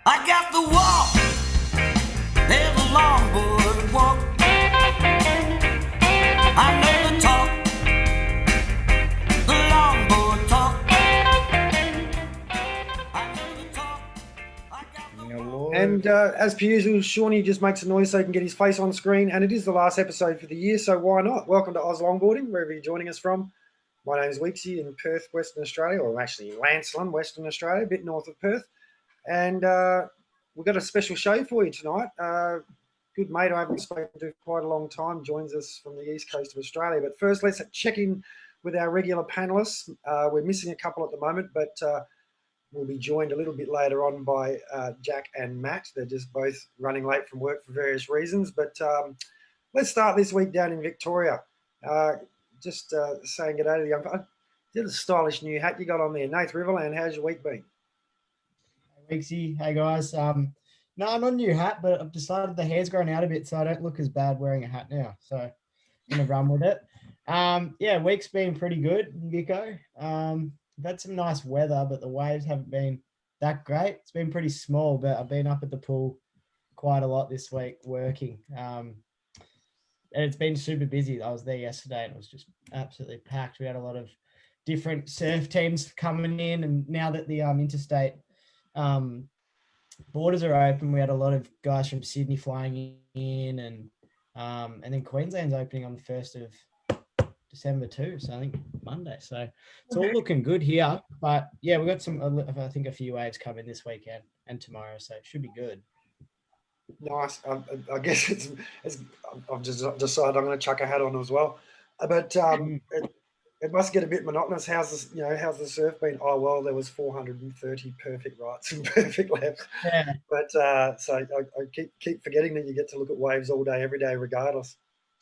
I got the walk, there's a longboard walk. I know the talk, the longboard talk. I know the talk, I got the walk. And as per usual, Shawnee just makes a noise so he can get his face on screen. And it is the last episode for the year, so why not? Welcome to Oz Longboarding, wherever you're joining us from. My name is Weeksy in Perth, Western Australia, or actually Lancelin, Western Australia, a bit north of Perth. And we've got a special show for you tonight. Good mate I haven't spoken to for quite a long time joins us from the east coast of Australia. But first, let's check in with our regular panellists. We're missing a couple at the moment, but we'll be joined a little bit later on by Jack and Matt. They're just both running late from work for various reasons. But let's start this week down in Victoria. Just saying good day to the young fella. Did a stylish new hat you got on there. Nath Riverland, how's your week been? Weeksy, hey guys. No, not a new hat, but I've decided the hair's grown out a bit, so I don't look as bad wearing a hat now. So I'm gonna run with it. Yeah, week's been pretty good in Vico. We've had some nice weather, but the waves haven't been that great. It's been pretty small, but I've been up at the pool quite a lot this week working. And it's been super busy. I was there yesterday and it was just absolutely packed. We had a lot of different surf teams coming in, and now that the interstate borders are open, we had a lot of guys from Sydney flying in, and then Queensland's opening on the 1st of December too, so I think Monday. So it's all looking good here. But yeah, we've got I think a few waves coming this weekend and tomorrow, so it should be good. Nice. I guess I've just decided I'm going to chuck a hat on as well. But it must get a bit monotonous. How's the surf been? Oh well, there was 430 perfect rights and perfect lefts. Yeah. But so I keep forgetting that you get to look at waves all day, every day, regardless.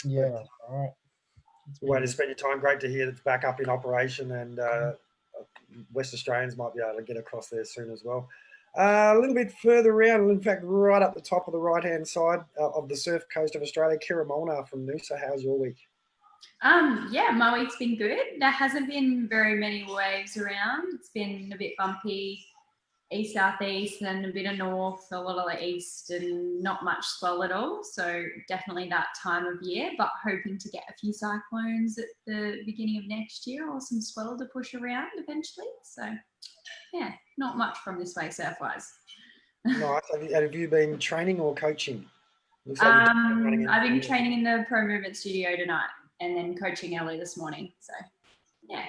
Yeah. But, all right. Way to spend your time. Great to hear that it's back up in operation, and West Australians might be able to get across there soon as well. A little bit further around, in fact, right up the top of the right-hand side of the surf coast of Australia, Kira Molnar from Noosa. How's your week? Yeah, my week's been good. There hasn't been very many waves around. It's been a bit bumpy, east southeast, and a bit of north, a lot of the east, and not much swell at all. So definitely that time of year, but hoping to get a few cyclones at the beginning of next year, or some swell to push around eventually. So yeah, not much from this way surf-wise. Nice. Have you been training or coaching? I've been training in the Pro Movement studio tonight, and then coaching early this morning. So yeah.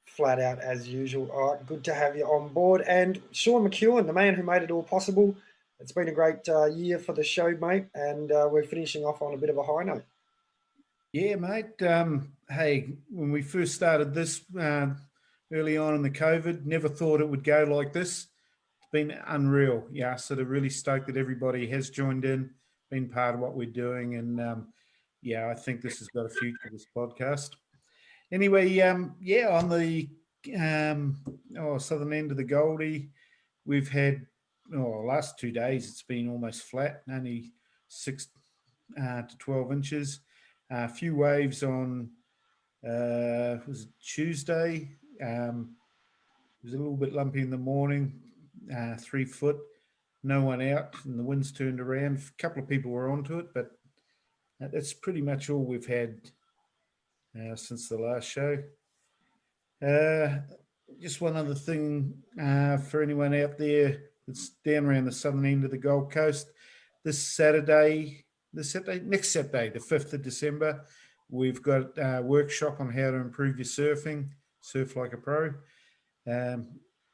Flat out as usual. All right, good to have you on board. And Sean McEwen, the man who made it all possible. It's been a great year for the show, mate, and we're finishing off on a bit of a high note. Yeah, mate. Hey, when we first started this early on in the COVID, never thought it would go like this. It's been unreal. Yeah, so they're really stoked that everybody has joined in, been part of what we're doing, and yeah, I think this has got a future, this podcast. Anyway, yeah, on the southern end of the Goldie, we've had last 2 days it's been almost flat, only 6 to 12 inches. A few waves on was it Tuesday. It was a little bit lumpy in the morning, 3 foot, no one out, and the wind's turned around. A couple of people were onto it, but that's pretty much all we've had since the last show. Just one other thing for anyone out there that's down around the southern end of the Gold Coast. Next Saturday, the 5th of December, we've got a workshop on how to improve your surfing, surf like a pro.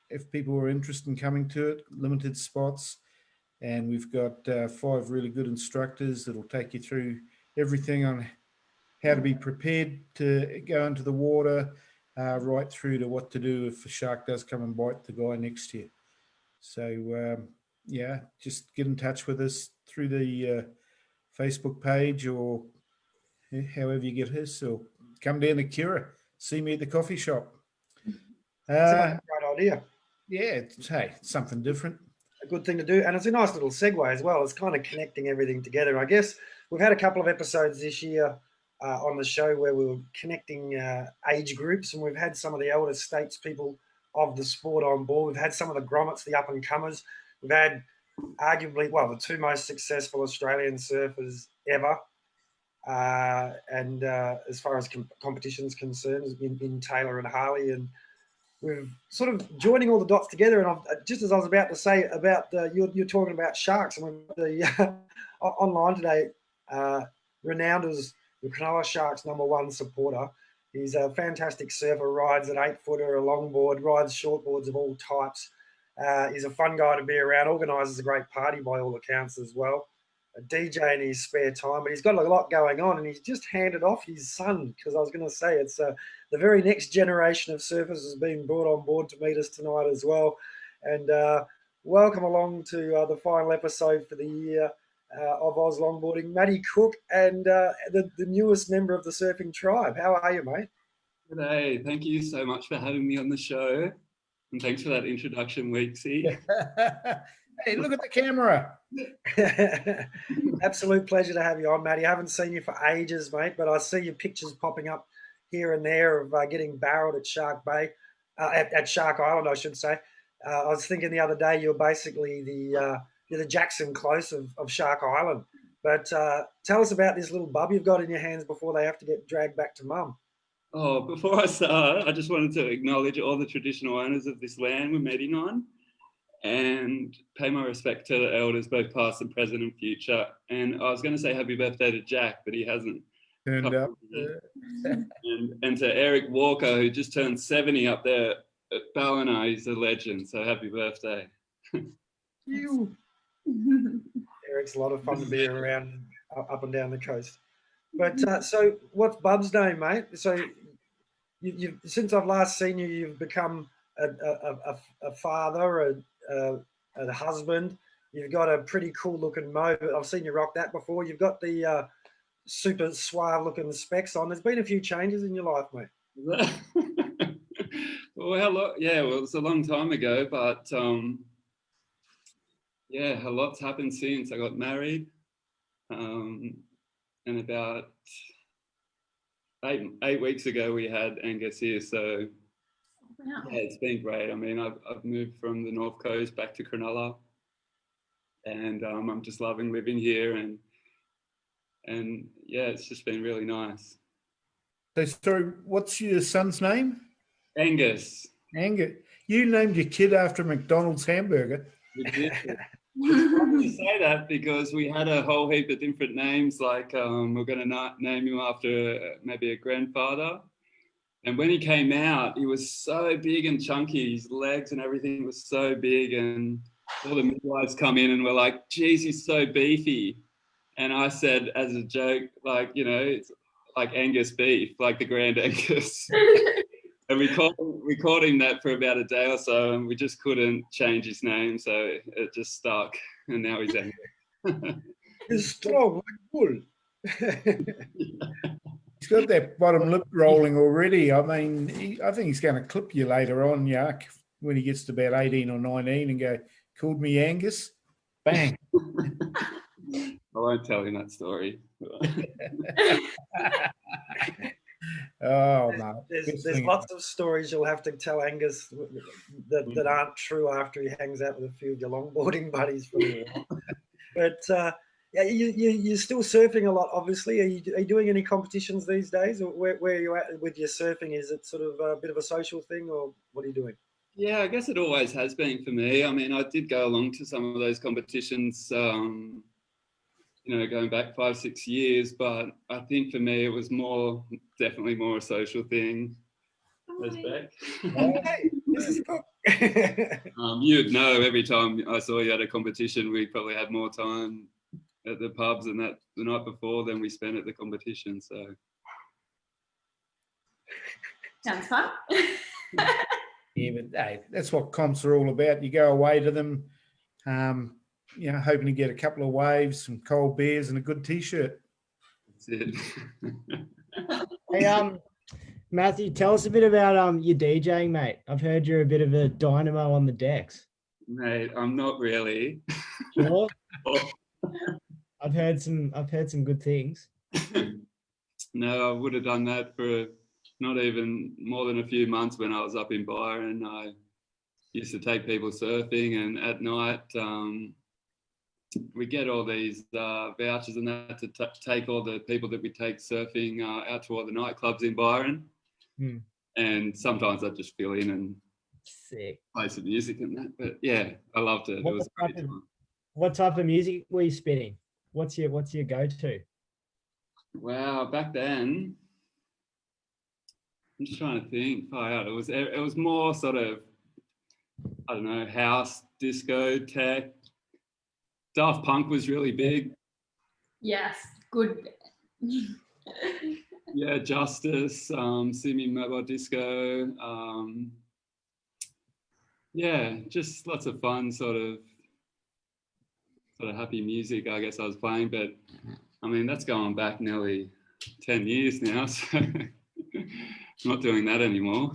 If people are interested in coming to it, limited spots, and we've got 5 really good instructors that'll take you through everything on how to be prepared to go into the water, right through to what to do if a shark does come and bite the guy next to you. So, yeah, just get in touch with us through the Facebook page or however you get us, or come down to Kira, see me at the coffee shop. That's a great idea. Yeah, it's something different. A good thing to do, and it's a nice little segue as well. It's kind of connecting everything together. I guess we've had a couple of episodes this year on the show where we were connecting age groups, and we've had some of the elder statespeople of the sport on board. We've had some of the grommets, the up-and-comers. We've had arguably, well, the two most successful Australian surfers ever. And as far as competition's concerned, has been Taylor and Harley, and we're sort of joining all the dots together. And just as I was about to say about you're talking about sharks, and the online today, renowned as the Cronulla Sharks #1 supporter. He's a fantastic surfer, rides an 8-footer, a longboard, rides shortboards of all types. He's a fun guy to be around, organises a great party by all accounts as well. A DJ in his spare time, but he's got a lot going on, and he's just handed off his son, because I was going to say it's the very next generation of surfers has been brought on board to meet us tonight as well. And welcome along to the final episode for the year of Oz Longboarding, Matty Cook, and the newest member of the surfing tribe. How are you, mate? G'day, thank you so much for having me on the show. And thanks for that introduction, Weeksy. Hey, look at the camera. Absolute pleasure to have you on, Matty. I haven't seen you for ages, mate, but I see your pictures popping up here and there of getting barreled at Shark Bay, at Shark Island, I should say. I was thinking the other day you're basically you're the Jackson Close of Shark Island. But tell us about this little bub you've got in your hands before they have to get dragged back to mum. Oh, before I start, I just wanted to acknowledge all the traditional owners of this land we're meeting on and pay my respect to the elders, both past and present and future. And I was going to say happy birthday to Jack, but he hasn't turned up. And to Eric Walker, who just turned 70 up there at Ballina. He's a legend, so happy birthday. You. Eric's a lot of fun to be around up and down the coast. But so what's Bub's name, mate? So you since I've last seen you, you've become a father, a husband. You've got a pretty cool looking mo. I've seen you rock that before. You've got the super suave looking specs on. There's been a few changes in your life, mate. Well, it's a long time ago, but yeah, a lot's happened since. I got married, and about eight weeks ago we had Agnes here. So Wow. yeah, it's been great. I mean, I've moved from the North Coast back to Cronulla, and I'm just loving living here, and yeah, it's just been really nice. So, sorry, what's your son's name? Angus. Angus. You named your kid after a McDonald's hamburger. We did. It's funny you say that because we had a whole heap of different names. Like we're going to name him after maybe a grandfather. And when he came out, he was so big and chunky. His legs and everything was so big. And all the midwives come in and were like, geez, he's so beefy. And I said as a joke, like, you know, it's like Angus beef, like the Grand Angus. And we called him that for about a day or so, and we just couldn't change his name, so it just stuck, and now he's Angus. He's strong like bull. He's got that bottom lip rolling already. I mean, I think he's going to clip you later on, Yuck, when he gets to about 18 or 19 and go, called me Angus, bang. I won't tell him that story. Oh no! There's lots of stories you'll have to tell Angus that aren't true after he hangs out with a few of your longboarding buddies for a while. But yeah, you're still surfing a lot, obviously. Are you doing any competitions these days, or where are you at with your surfing? Is it sort of a bit of a social thing, or what are you doing? Yeah, I guess it always has been for me. I mean, I did go along to some of those competitions. You know, going back 5-6 years, but I think for me it was definitely more a social thing. Respect. Hey, this is Cook. You'd know every time I saw you at a competition, we probably had more time at the pubs and that the night before than we spent at the competition. So Sounds fun. Yeah, but hey, that's what comps are all about. You go away to them, you know, hoping to get a couple of waves, some cold beers, and a good T-shirt. that's it. Hey, Matthew, tell us a bit about your DJing, mate. I've heard you're a bit of a dynamo on the decks. Mate, I'm not really. Sure. I've heard some good things. No, I would have done that for not even more than a few months when I was up in Byron. used to take people surfing, and at night we get all these vouchers and that to take all the people that we take surfing out to all the nightclubs in Byron. And sometimes I just fill in and Sick. play some music and that. But yeah, I loved it. It was a great time. What type of music were you spitting? What's your go-to? Wow, back then, I'm just trying to think. It was more sort of, I don't know, house, disco, tech. Daft Punk was really big. Yes, good. Yeah, Justice, Simi Mobile Disco. Yeah, just lots of fun, sort of happy music, I guess I was playing. But I mean, that's going back nearly 10 years now, so I'm not doing that anymore.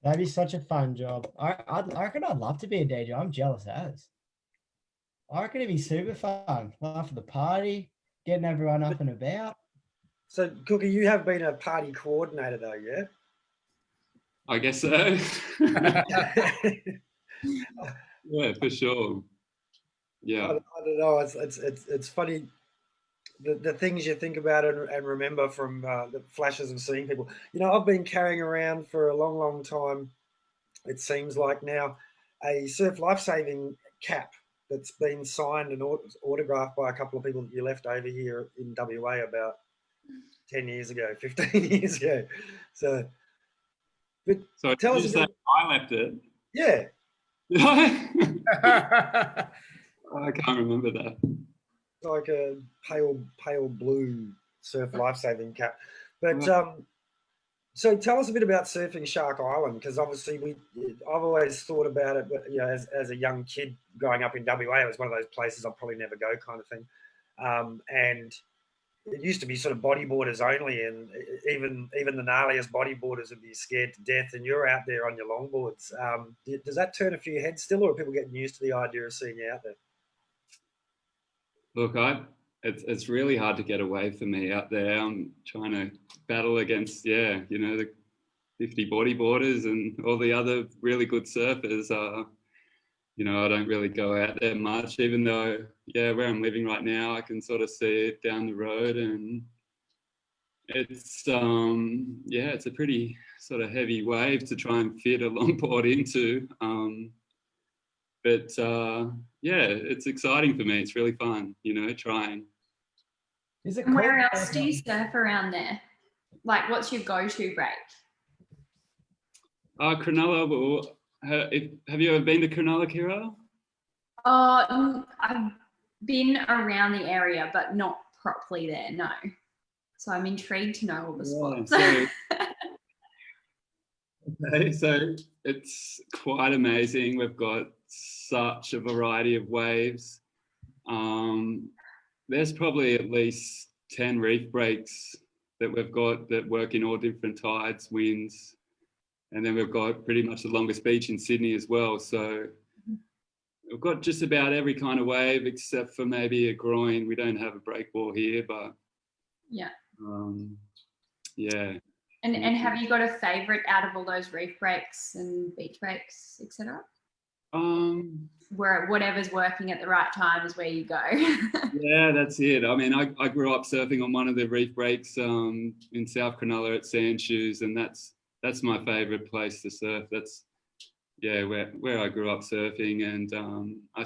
That'd be such a fun job. I reckon I'd love to be a DJ. I'm jealous as. I reckon it'd be super fun. Life of the party, getting everyone up and about. So, Cookie, you have been a party coordinator though, yeah? I guess so. Yeah, for sure. Yeah. I don't know. It's funny the things you think about and remember from the flashes of seeing people. You know, I've been carrying around for a long, long time. It seems like now a surf lifesaving cap that's been signed and autographed by a couple of people that you left over here in WA about 10 years ago, 15 years ago. So, but so tell us. I left it. Yeah. I can't remember that. Like a pale blue surf lifesaving cap. But so tell us a bit about surfing Shark Island, because obviously I've always thought about it, but you know, as a young kid growing up in WA, it was one of those places I'll probably never go kind of thing. And it used to be sort of bodyboarders only, and even the gnarliest bodyboarders would be scared to death, and you're out there on your longboards. Does that turn a few heads still, or are people getting used to the idea of seeing you out there? Look, it's really hard to get away for me out there. I'm trying to battle against, you know, the 50 bodyboarders and all the other really good surfers. You know, I don't really go out there much, even though, where I'm living right now, I can sort of see it down the road, and it's, it's a pretty sort of heavy wave to try and fit a longboard into. But it's exciting for me. It's really fun, you know, trying. Is it Where else do you surf around there? Like, what's your go-to break? Cronulla. Well, have you ever been to Cronulla, Kira? I've been around the area, but not properly there, no. So I'm intrigued to know all the spots. So it's quite amazing. We've got such a variety of waves. There's probably at least 10 reef breaks that we've got that work in all different tides, winds. And then we've got pretty much the longest beach in Sydney as well. So we've got just about every kind of wave except for maybe a groin. We don't have a breakball here, but yeah. And have you got a favourite out of all those reef breaks and beach breaks, etc.? Where whatever's working at the right time is where you go. Yeah, that's it. I mean, I grew up surfing on one of the reef breaks in South Cronulla at Sandshoes, and that's my favourite place to surf. That's where I grew up surfing, and I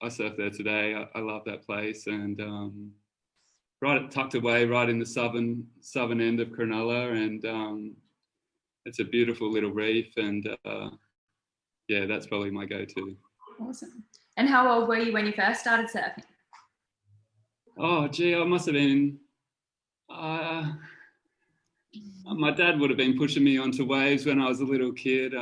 surf there today. I love that place, and tucked away right in the southern end of Cronulla, and it's a beautiful little reef, and that's probably my go-to. Awesome. And how old were you when you first started surfing? Oh, gee, I must have been. My dad would have been pushing me onto waves when I was a little kid.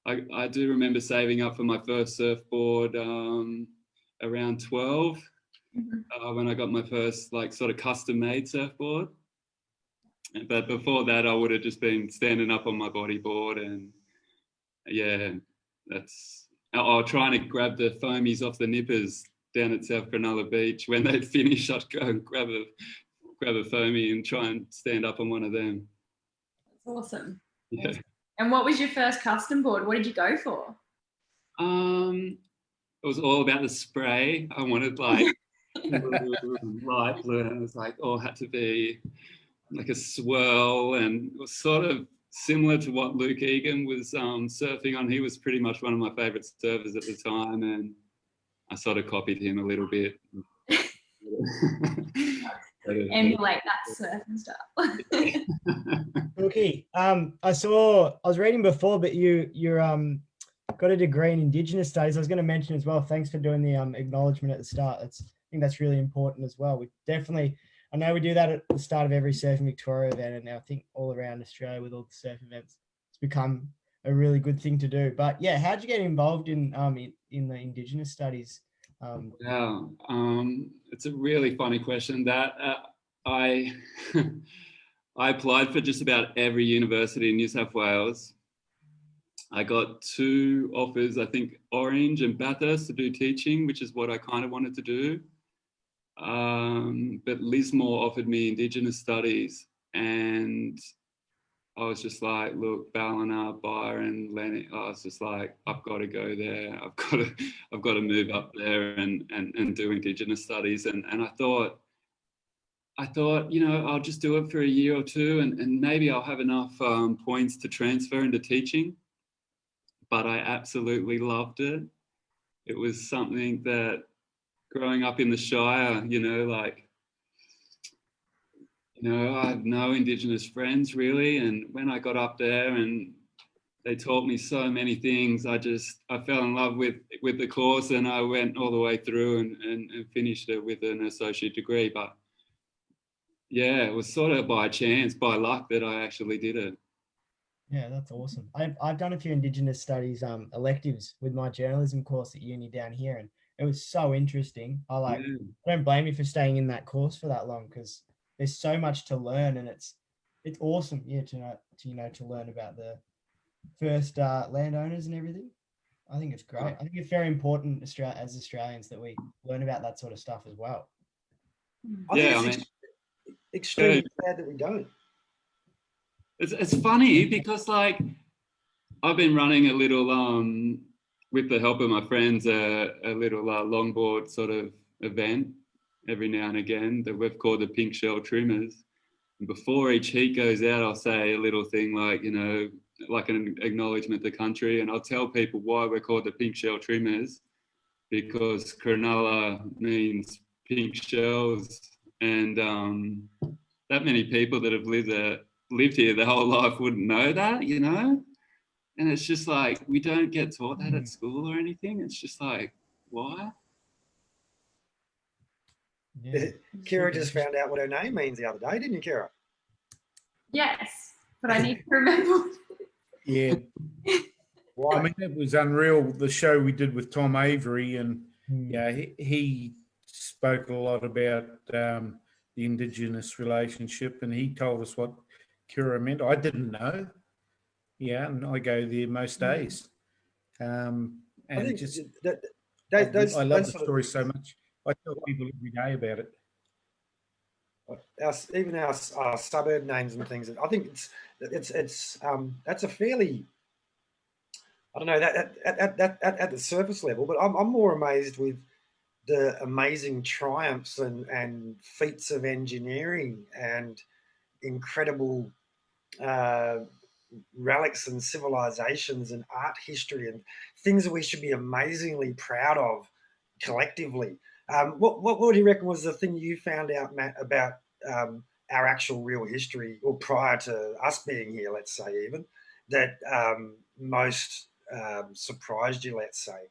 I do remember saving up for my first surfboard around 12. When I got my first sort of custom-made surfboard. But before that, I would have just been standing up on my bodyboard, and I'll try and grab the foamies off the nippers down at South Cronulla Beach. When they'd finish, I'd go and grab a foamy and try and stand up on one of them. That's awesome. Yeah. And what was your first custom board? What did you go for? It was all about the spray. I wanted like light blue, and it was like all had to be like a swirl, and it was sort of similar to what Luke Egan was surfing on. He was pretty much one of my favourite surfers at the time, and I sort of copied him a little bit. Emulate that surf and stuff. Okay. I was reading before, but you're got a degree in Indigenous Studies. I was going to mention as well. Thanks for doing the acknowledgement at the start. I think that's really important as well. I know we do that at the start of every Surfing Victoria event, and now I think all around Australia with all the surf events, it's become a really good thing to do. But yeah, how'd you get involved in the Indigenous Studies? It's a really funny question. That I I applied for just about every university in New South Wales. I got 2 offers, I think Orange and Bathurst, to do teaching, which is what I kind of wanted to do. But Lismore offered me Indigenous Studies, and I was just like, look, Ballina, Byron, Lenny, I was just like, I've got to go there. I've got to move up there and do Indigenous Studies. And I thought, you know, I'll just do it for a year or 2, and maybe I'll have enough points to transfer into teaching. But I absolutely loved it. It was something that, growing up in the Shire, you know, like, you know, I have no Indigenous friends really. And when I got up there and they taught me so many things, I fell in love with the course, and I went all the way through and finished it with an associate degree. But yeah, it was sort of by chance, by luck, that I actually did it. Yeah, that's awesome. I've done a few Indigenous Studies electives with my journalism course at uni down here, and it was so interesting. I don't blame you for staying in that course for that long, because there's so much to learn, and it's awesome, yeah, to learn about the first landowners and everything. I think it's great. I think it's very important as Australians that we learn about that sort of stuff as well. I think it's extremely sad that we don't. It's funny because, like, I've been running a little, with the help of my friends, a little longboard sort of event every now and again that we've called the Pink Shell Trimmers. And before each heat goes out, I'll say a little thing like, you know, like an acknowledgement to country, and I'll tell people why we're called the Pink Shell Trimmers, because Cronulla means pink shells, and that many people that have lived here their whole life wouldn't know that, you know? And it's just like, we don't get taught that at school or anything. It's just like, why? Yeah. Kira just found out what her name means the other day, didn't you, Kira? Yes, but I need to remember. Yeah. Why? I mean, it was unreal, the show we did with Tom Avery, and yeah, he spoke a lot about the Indigenous relationship, and he told us what Kira meant. I didn't know. Yeah, and I go there most days. And I think just I love the story so much. I tell people every day about it. Even our suburb names and things. I think it's that's a fairly, I don't know, that at the surface level, but I'm more amazed with the amazing triumphs and feats of engineering and incredible relics and civilizations and art history and things that we should be amazingly proud of collectively. What do you reckon was the thing you found out, Matt, about our actual real history, or prior to us being here, let's say, even, that most surprised you, let's say?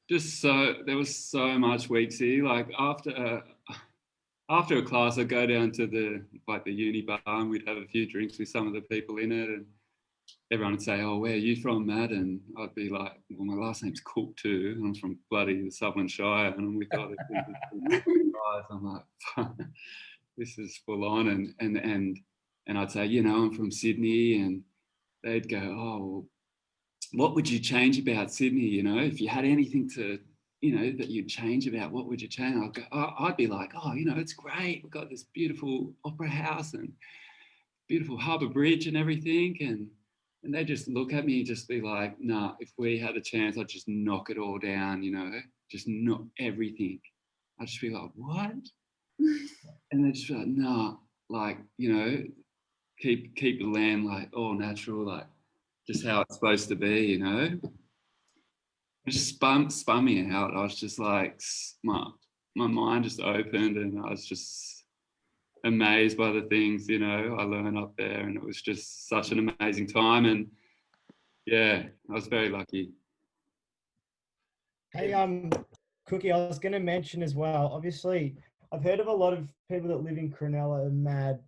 There was so much, Weeksy. Like after a class, I'd go down to the uni bar, and we'd have a few drinks with some of the people in it, and everyone would say, "Oh, where are you from, Matt?" And I'd be like, "Well, my last name's Cook too, and I'm from bloody the Sutherland Shire." And I'm with other guys. I'm like, "This is full on." And I'd say, "You know, I'm from Sydney," and they'd go, "Oh, well, what would you change about Sydney? You know, if you had anything to, you know, that you'd change about, what would you change?" I'd be like, "Oh, you know, it's great. We've got this beautiful opera house and beautiful harbour bridge and everything. And they just look at me and just be like, nah, if we had a chance, I'd just knock it all down, you know, just knock everything. I'd just be like, what? And they'd just be like, nah, like, you know, keep the land like all natural, like just how it's supposed to be, you know. It just spun me out. I was just like, my mind just opened, and I was just amazed by the things, you know, I learned up there, and it was just such an amazing time. And yeah, I was very lucky. Hey, Cookie, I was going to mention as well. Obviously, I've heard of a lot of people that live in Cronulla are mad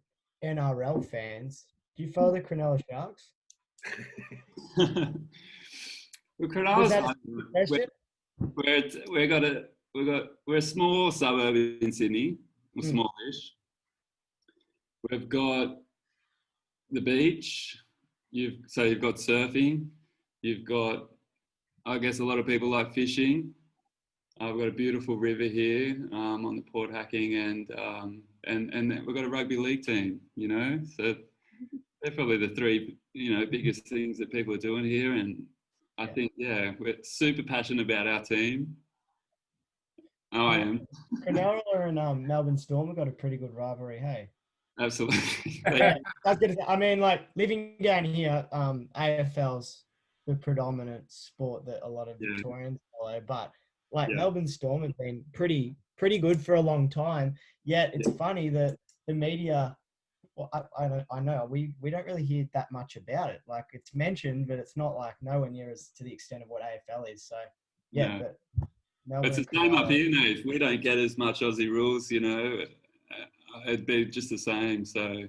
NRL fans. Do you follow the Cronulla Sharks? Well, Was Cronulla's that like, a question? we're a small suburb in Sydney, or smallish. We've got the beach. You've got surfing. You've got, I guess, a lot of people like fishing. We've got a beautiful river here on the Port Hacking, and we've got a rugby league team. You know, so they're probably the three, you know, biggest things that people are doing here. And I think, yeah, we're super passionate about our team. Oh, I am. Cronulla and Melbourne Storm have got a pretty good rivalry, hey? Absolutely. Yeah, I was gonna say, I mean, like living down here, AFL's the predominant sport that a lot of Victorians follow, but like Melbourne Storm have been pretty good for a long time. Yet it's funny that the media, well, I know we don't really hear that much about it. Like it's mentioned, but it's not like nowhere near as to the extent of what AFL is. So yeah, but Melbourne, it's the same up here, Nate. We don't get as much Aussie rules, you know. It'd be just the same. So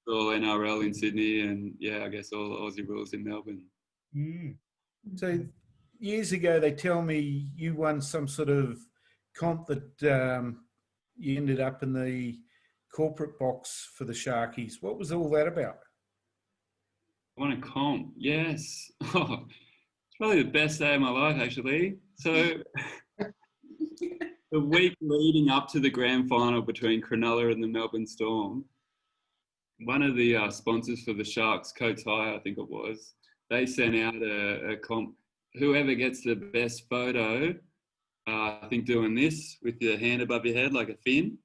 all NRL in Sydney, and yeah, I guess all Aussie rules in Melbourne. So years ago, they tell me you won some sort of comp that you ended up in the corporate box for the Sharkies. What was all that about? I won a comp, yes. Oh, it's probably the best day of my life, actually. So the week leading up to the grand final between Cronulla and the Melbourne Storm, one of the sponsors for the Sharks, Coates Hire, I think it was, they sent out a comp. Whoever gets the best photo, I think doing this with your hand above your head like a fin,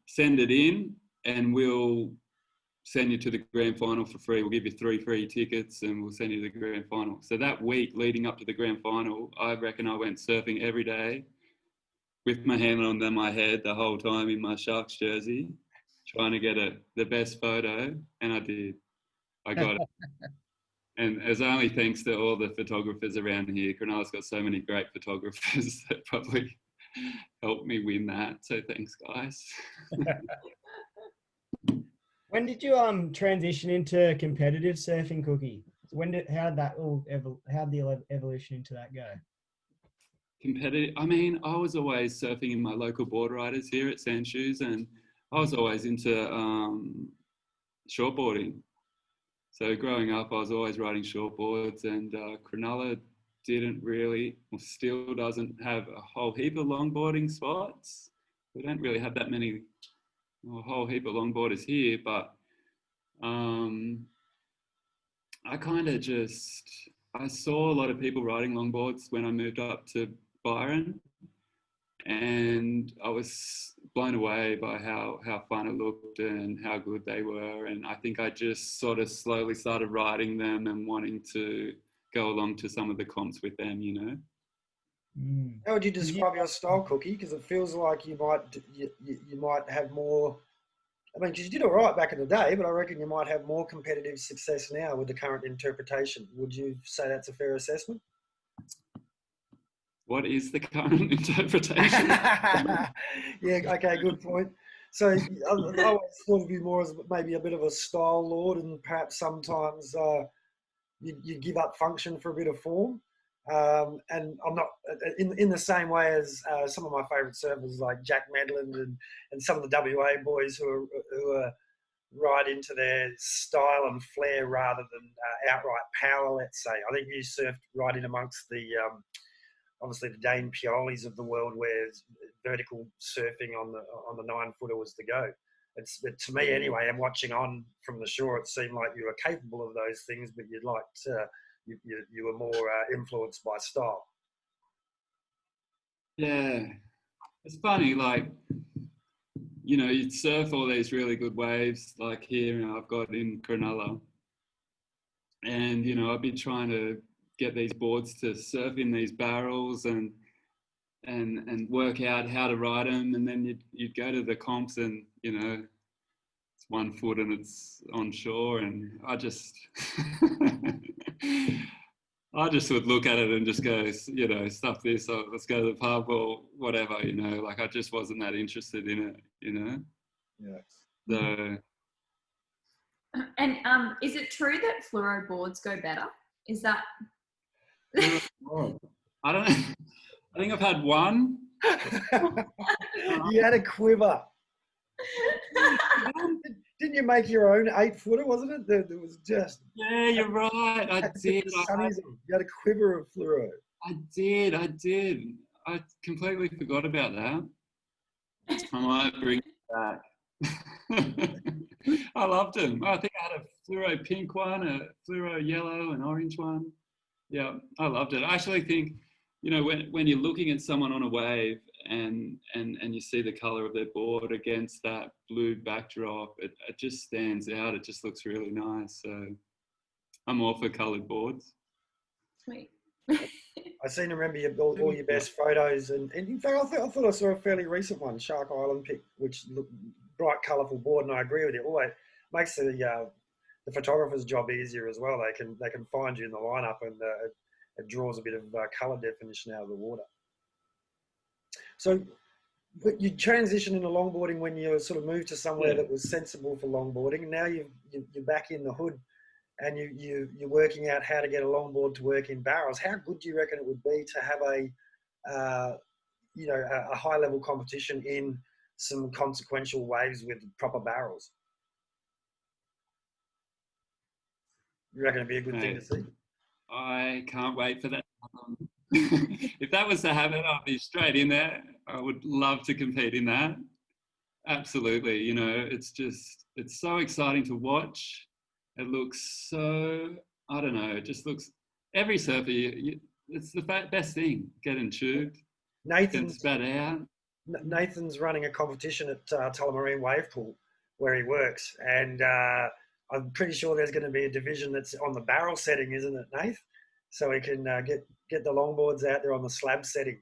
send it in and we'll send you to the grand final for free. We'll give you 3 free tickets and we'll send you to the grand final. So that week leading up to the grand final, I reckon I went surfing every day with my hand on my head the whole time in my Sharks jersey, trying to get the best photo, and I did. I got it. And it's only thanks to all the photographers around here. Cronulla's got so many great photographers that probably helped me win that. So thanks, guys. When did you transition into competitive surfing, Cookie? How did the evolution into that go? Competitive. I mean, I was always surfing in my local board riders here at Sandshoes, and I was always into shortboarding. So growing up, I was always riding shortboards, and Cronulla didn't really, or still doesn't have a whole heap of longboarding spots. We don't really have that many, a whole heap of longboarders here, but I kind of I saw a lot of people riding longboards when I moved up to Byron, and I was blown away by how fun it looked and how good they were. And I think I just sort of slowly started riding them and wanting to go along to some of the comps with them, you know. How would you describe your style, Cookie? Because it feels like you might have more. I mean, 'cause you did all right back in the day, but I reckon you might have more competitive success now with the current interpretation. Would you say that's a fair assessment? What is the current interpretation? Yeah, okay, good point. So I always thought of you more as maybe a bit of a style lord, and perhaps sometimes you give up function for a bit of form. And I'm not in the same way as some of my favourite surfers like Jack Medland and some of the WA boys who are right into their style and flair rather than outright power, let's say. I think you surfed right in amongst the obviously the Dane Piolis of the world, where vertical surfing on the 9-footer was the go. to me anyway, and watching on from the shore, it seemed like you were capable of those things, but you'd like to, you were more influenced by style. Yeah, it's funny, like, you know, you'd surf all these really good waves, like here I've got in Cronulla, and you know, I'd be trying to get these boards to surf in these barrels and work out how to ride them, and then you'd go to the comps and, you know, it's 1 foot and it's on shore, and I just would look at it and just go, you know, stuff this, or let's go to the pub or whatever, you know, like I just wasn't that interested in it, you know. Yeah. So. And is it true that fluoro boards go better? Is that? I don't know. I think I've had one. You had a quiver. Didn't you make your own 8-footer, wasn't it? There was just... Yeah, you're right. I did. You had a quiver of fluoro. I did. I completely forgot about that. I might bring it back. I loved them. I think I had a fluoro pink one, a fluoro yellow, an orange one. Yeah, I loved it. I actually think, you know, when you're looking at someone on a wave and you see the color of their board against that blue backdrop, it just stands out. It just looks really nice. So I'm all for colored boards. Sweet. I seem to remember all your best photos, and in fact, I thought I saw a fairly recent one, Shark Island pic, which looked bright, colourful board, and I agree with you. Always makes the photographer's job easier as well. They can find you in the lineup, and it draws a bit of colour definition out of the water. So you transitioned into longboarding when you sort of moved to somewhere that was sensible for longboarding, and now you're back in the hood, and you're working out how to get a longboard to work in barrels. How good do you reckon it would be to have a high level competition in some consequential waves with proper barrels? You reckon it'd be a good thing to see? I can't wait for that. If that was to happen, I'd be straight in there. I would love to compete in that. Absolutely. You know, it's so exciting to watch. It looks so, I don't know, it just looks, every surfer, it's the best thing, getting tubed, getting spat out. Nathan's running a competition at Tullamarine Wave Pool where he works, and I'm pretty sure there's going to be a division that's on the barrel setting, isn't it, Nath? So we can get the longboards out there on the slab setting.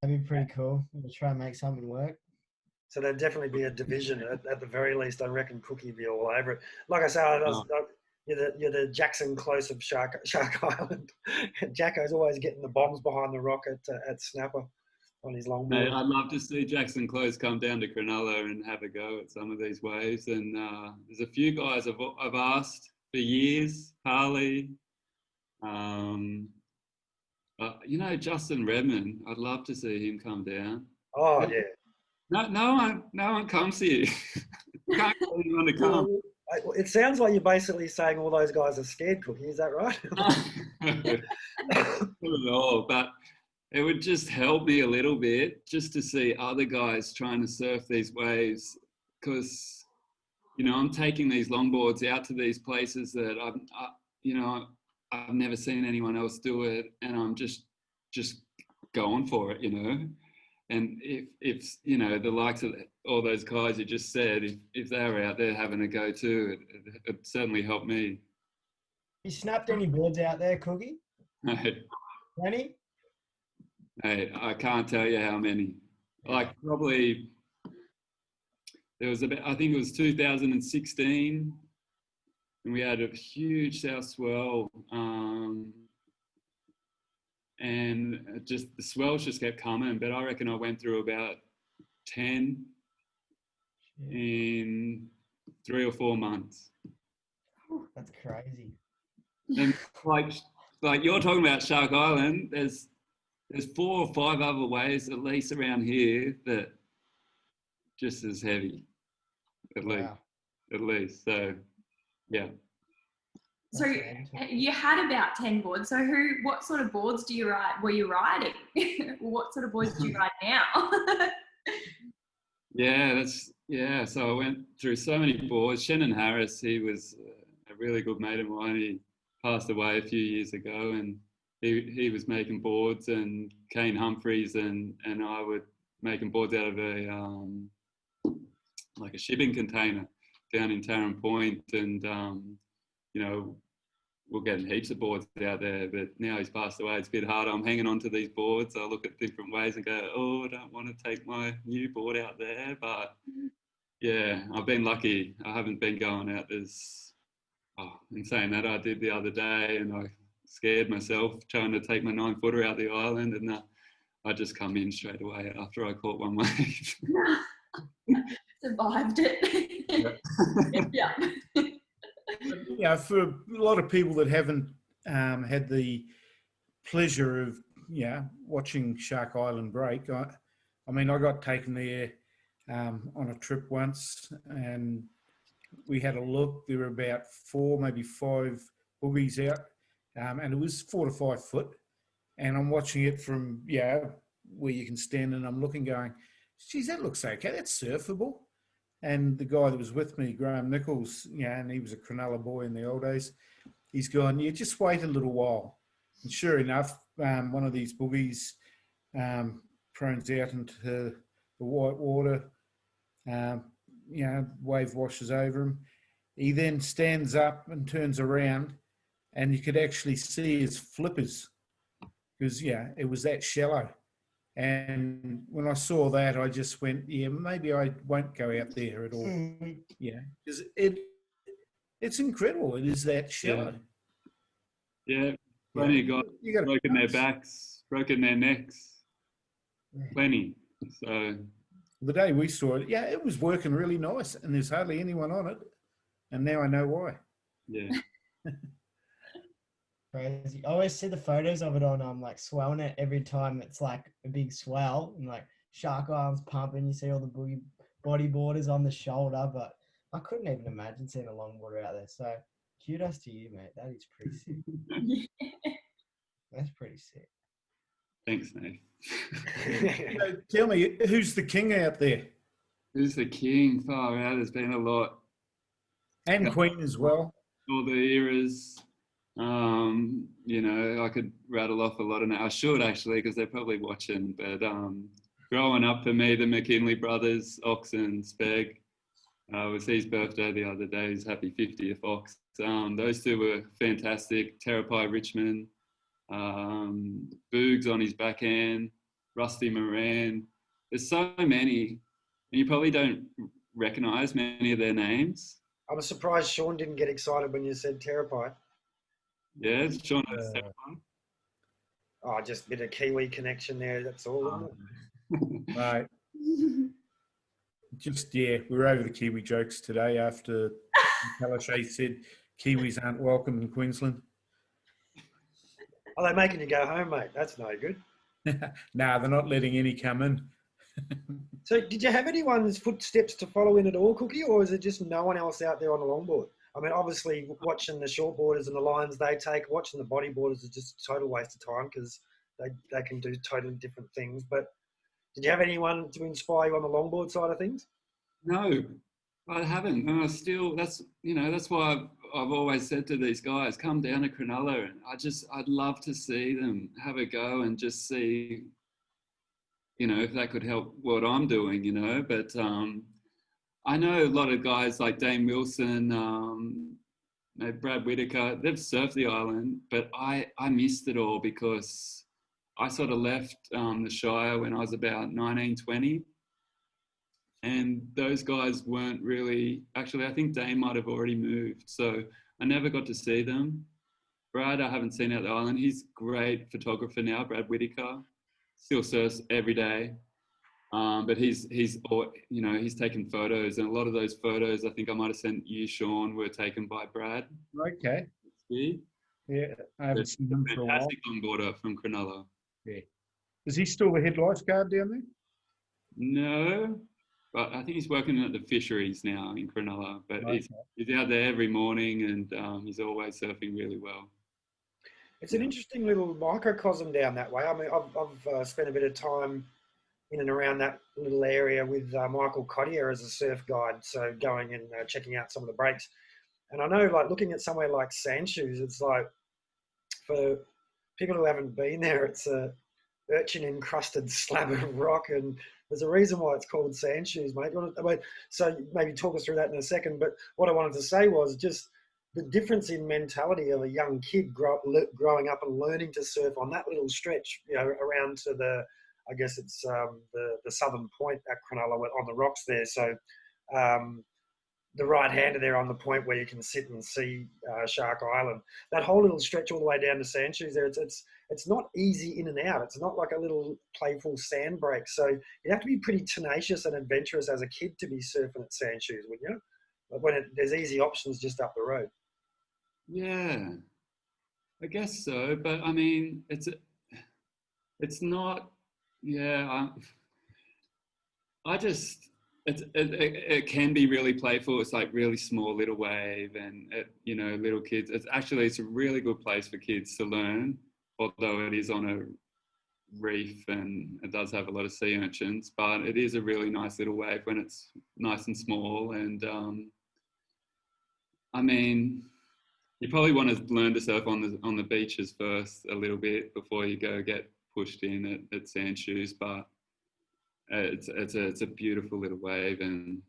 That'd be pretty cool. We'll try and make something work. So there'd definitely be a division at the very least. I reckon Cookie would be all over it. Like I say, you're the Jackson Close of Shark Island. Jacko's always getting the bombs behind the rock at Snapper on his longboard. Mate, I'd love to see Jackson Close come down to Cronulla and have a go at some of these waves. And there's a few guys I've asked for years. Harley, you know, Justin Redmond. I'd love to see him come down. Oh yeah. No one comes here. Can't get anyone to come. It sounds like you're basically saying all those guys are scared, Cookie. Is that right? Not at all, but it would just help me a little bit just to see other guys trying to surf these waves, because, you know, I'm taking these longboards out to these places that I've never seen anyone else do it, and I'm just going for it, you know. And if you know, the likes of all those guys you just said, if they were out there having a go too, it certainly helped me. You snapped any boards out there, Cookie? No. Any? Hey, I can't tell you how many. Like, probably there was I think it was 2016, and we had a huge south swell. And the swells just kept coming, but I reckon I went through about 10 in 3 or 4 months. That's crazy. And like you're talking about Shark Island, there's 4 or 5 other waves at least around here that just as heavy, at least. So, yeah. So you had about 10 boards. So what sort of boards were you riding? What sort of boards do you ride now? Yeah. So I went through so many boards. Shannon Harris, he was a really good mate of mine. He passed away a few years ago, and he was making boards, and Kane Humphreys and I were making boards out of a like a shipping container down in Tarrant Point, and you know, we're getting heaps of boards out there, but now he's passed away. It's a bit harder. I'm hanging on to these boards. I look at different ways and go, oh, I don't want to take my new board out there. But yeah, I've been lucky. I haven't been going out as, in saying that, I did the other day, and I scared myself trying to take my 9-footer out the island, and I just come in straight away after I caught one wave. Survived it. Yeah. Yeah, for a lot of people that haven't had the pleasure of watching Shark Island break, I mean, I got taken there on a trip once, and we had a look. There were about 4, maybe 5 boogies out, and it was 4 to 5 foot. And I'm watching it from where you can stand, and I'm looking, going, geez, that looks okay. That's surfable. And the guy that was with me, Graham Nichols, and he was a Cronulla boy in the old days, he's gone, just wait a little while. And sure enough, one of these boogies prones out into the white water, wave washes over him. He then stands up and turns around, and you could actually see his flippers because, it was that shallow. And when I saw that, I just went, maybe I won't go out there at all. Yeah, because it's incredible. It is that shallow. Yeah, plenty of guys broken their backs, broken their necks. Plenty. So the day we saw it, it was working really nice, and there's hardly anyone on it. And now I know why. Yeah. Crazy. I always see the photos of it on like Swellnet every time it's like a big swell, and like Shark Island's pumping. You see all the boogie bodyboarders on the shoulder, but I couldn't even imagine seeing a longboarder out there. So kudos to you, mate. That is pretty sick. That's pretty sick. Thanks, mate. So tell me, who's the king out there? Who's the king? Far out. There's been a lot. And queen as well. All the eras. I could rattle off a lot of names. I should actually, because they're probably watching. But growing up for me, the McKinley brothers, Ox and Speg, it was his birthday the other day. His happy 50th, Ox. Those two were fantastic. Terapai Richmond, Boogs on his backhand, Rusty Moran. There's so many, and you probably don't recognise many of their names. I was surprised Sean didn't get excited when you said Terapai. Yeah, Sean has Terapai. Oh, just a bit of Kiwi connection there. That's all, isn't it? Right. We were over the Kiwi jokes today after Palaszczuk said Kiwis aren't welcome in Queensland. Are they making you go home, mate? That's no good. Nah, they're not letting any come in. So did you have anyone's footsteps to follow in at all, Cookie, or is it just no one else out there on the longboard? I mean, obviously, watching the shortboarders and the lines they take, watching the bodyboarders is just a total waste of time because they can do totally different things. But did you have anyone to inspire you on the longboard side of things? No, I haven't. And that's why I've always said to these guys, come down to Cronulla, and I'd love to see them have a go and just see, if that could help what I'm doing, but I know a lot of guys like Dane Wilson, Brad Whitaker, they've surfed the island, but I missed it all because I sort of left the Shire when I was about 19, 20. And those guys weren't really, actually, I think Dane might have already moved. So I never got to see them. Brad, I haven't seen out the island. He's a great photographer now, Brad Whitaker. Still surfs every day. But he's taken photos, and a lot of those photos, I think I might have sent you, Sean, were taken by Brad. Okay. Yeah, I haven't seen him for a while. Fantastic longboarder from Cronulla. Yeah. Is he still the head lifeguard down there? No, but I think he's working at the fisheries now in Cronulla. But he's out there every morning, and he's always surfing really well. It's an interesting little microcosm down that way. I mean, I've spent a bit of time in and around that little area with Michael Cottier as a surf guide. So going and checking out some of the breaks. And I know, like, looking at somewhere like Sandshoes, it's like, for people who haven't been there, it's a urchin encrusted slab of rock, and there's a reason why it's called Sandshoes, mate. So maybe talk us through that in a second. But what I wanted to say was just the difference in mentality of a young kid growing up and learning to surf on that little stretch, around to the, I guess it's the southern point at Cronulla on the rocks there. So the right-hander there on the point where you can sit and see Shark Island. That whole little stretch all the way down to Sandshoes there, it's not easy in and out. It's not like a little playful sand break. So you have to be pretty tenacious and adventurous as a kid to be surfing at Sandshoes, wouldn't you? When there's easy options just up the road. Yeah, I guess so. But I mean, it's not. Yeah, it can be really playful. It's like really small little wave, and little kids. It's a really good place for kids to learn. Although it is on a reef and it does have a lot of sea urchins, but it is a really nice little wave when it's nice and small. And I mean, you probably want to learn to surf on the beaches first a little bit before you go get pushed in at Sandshoes, but it's a beautiful little wave, and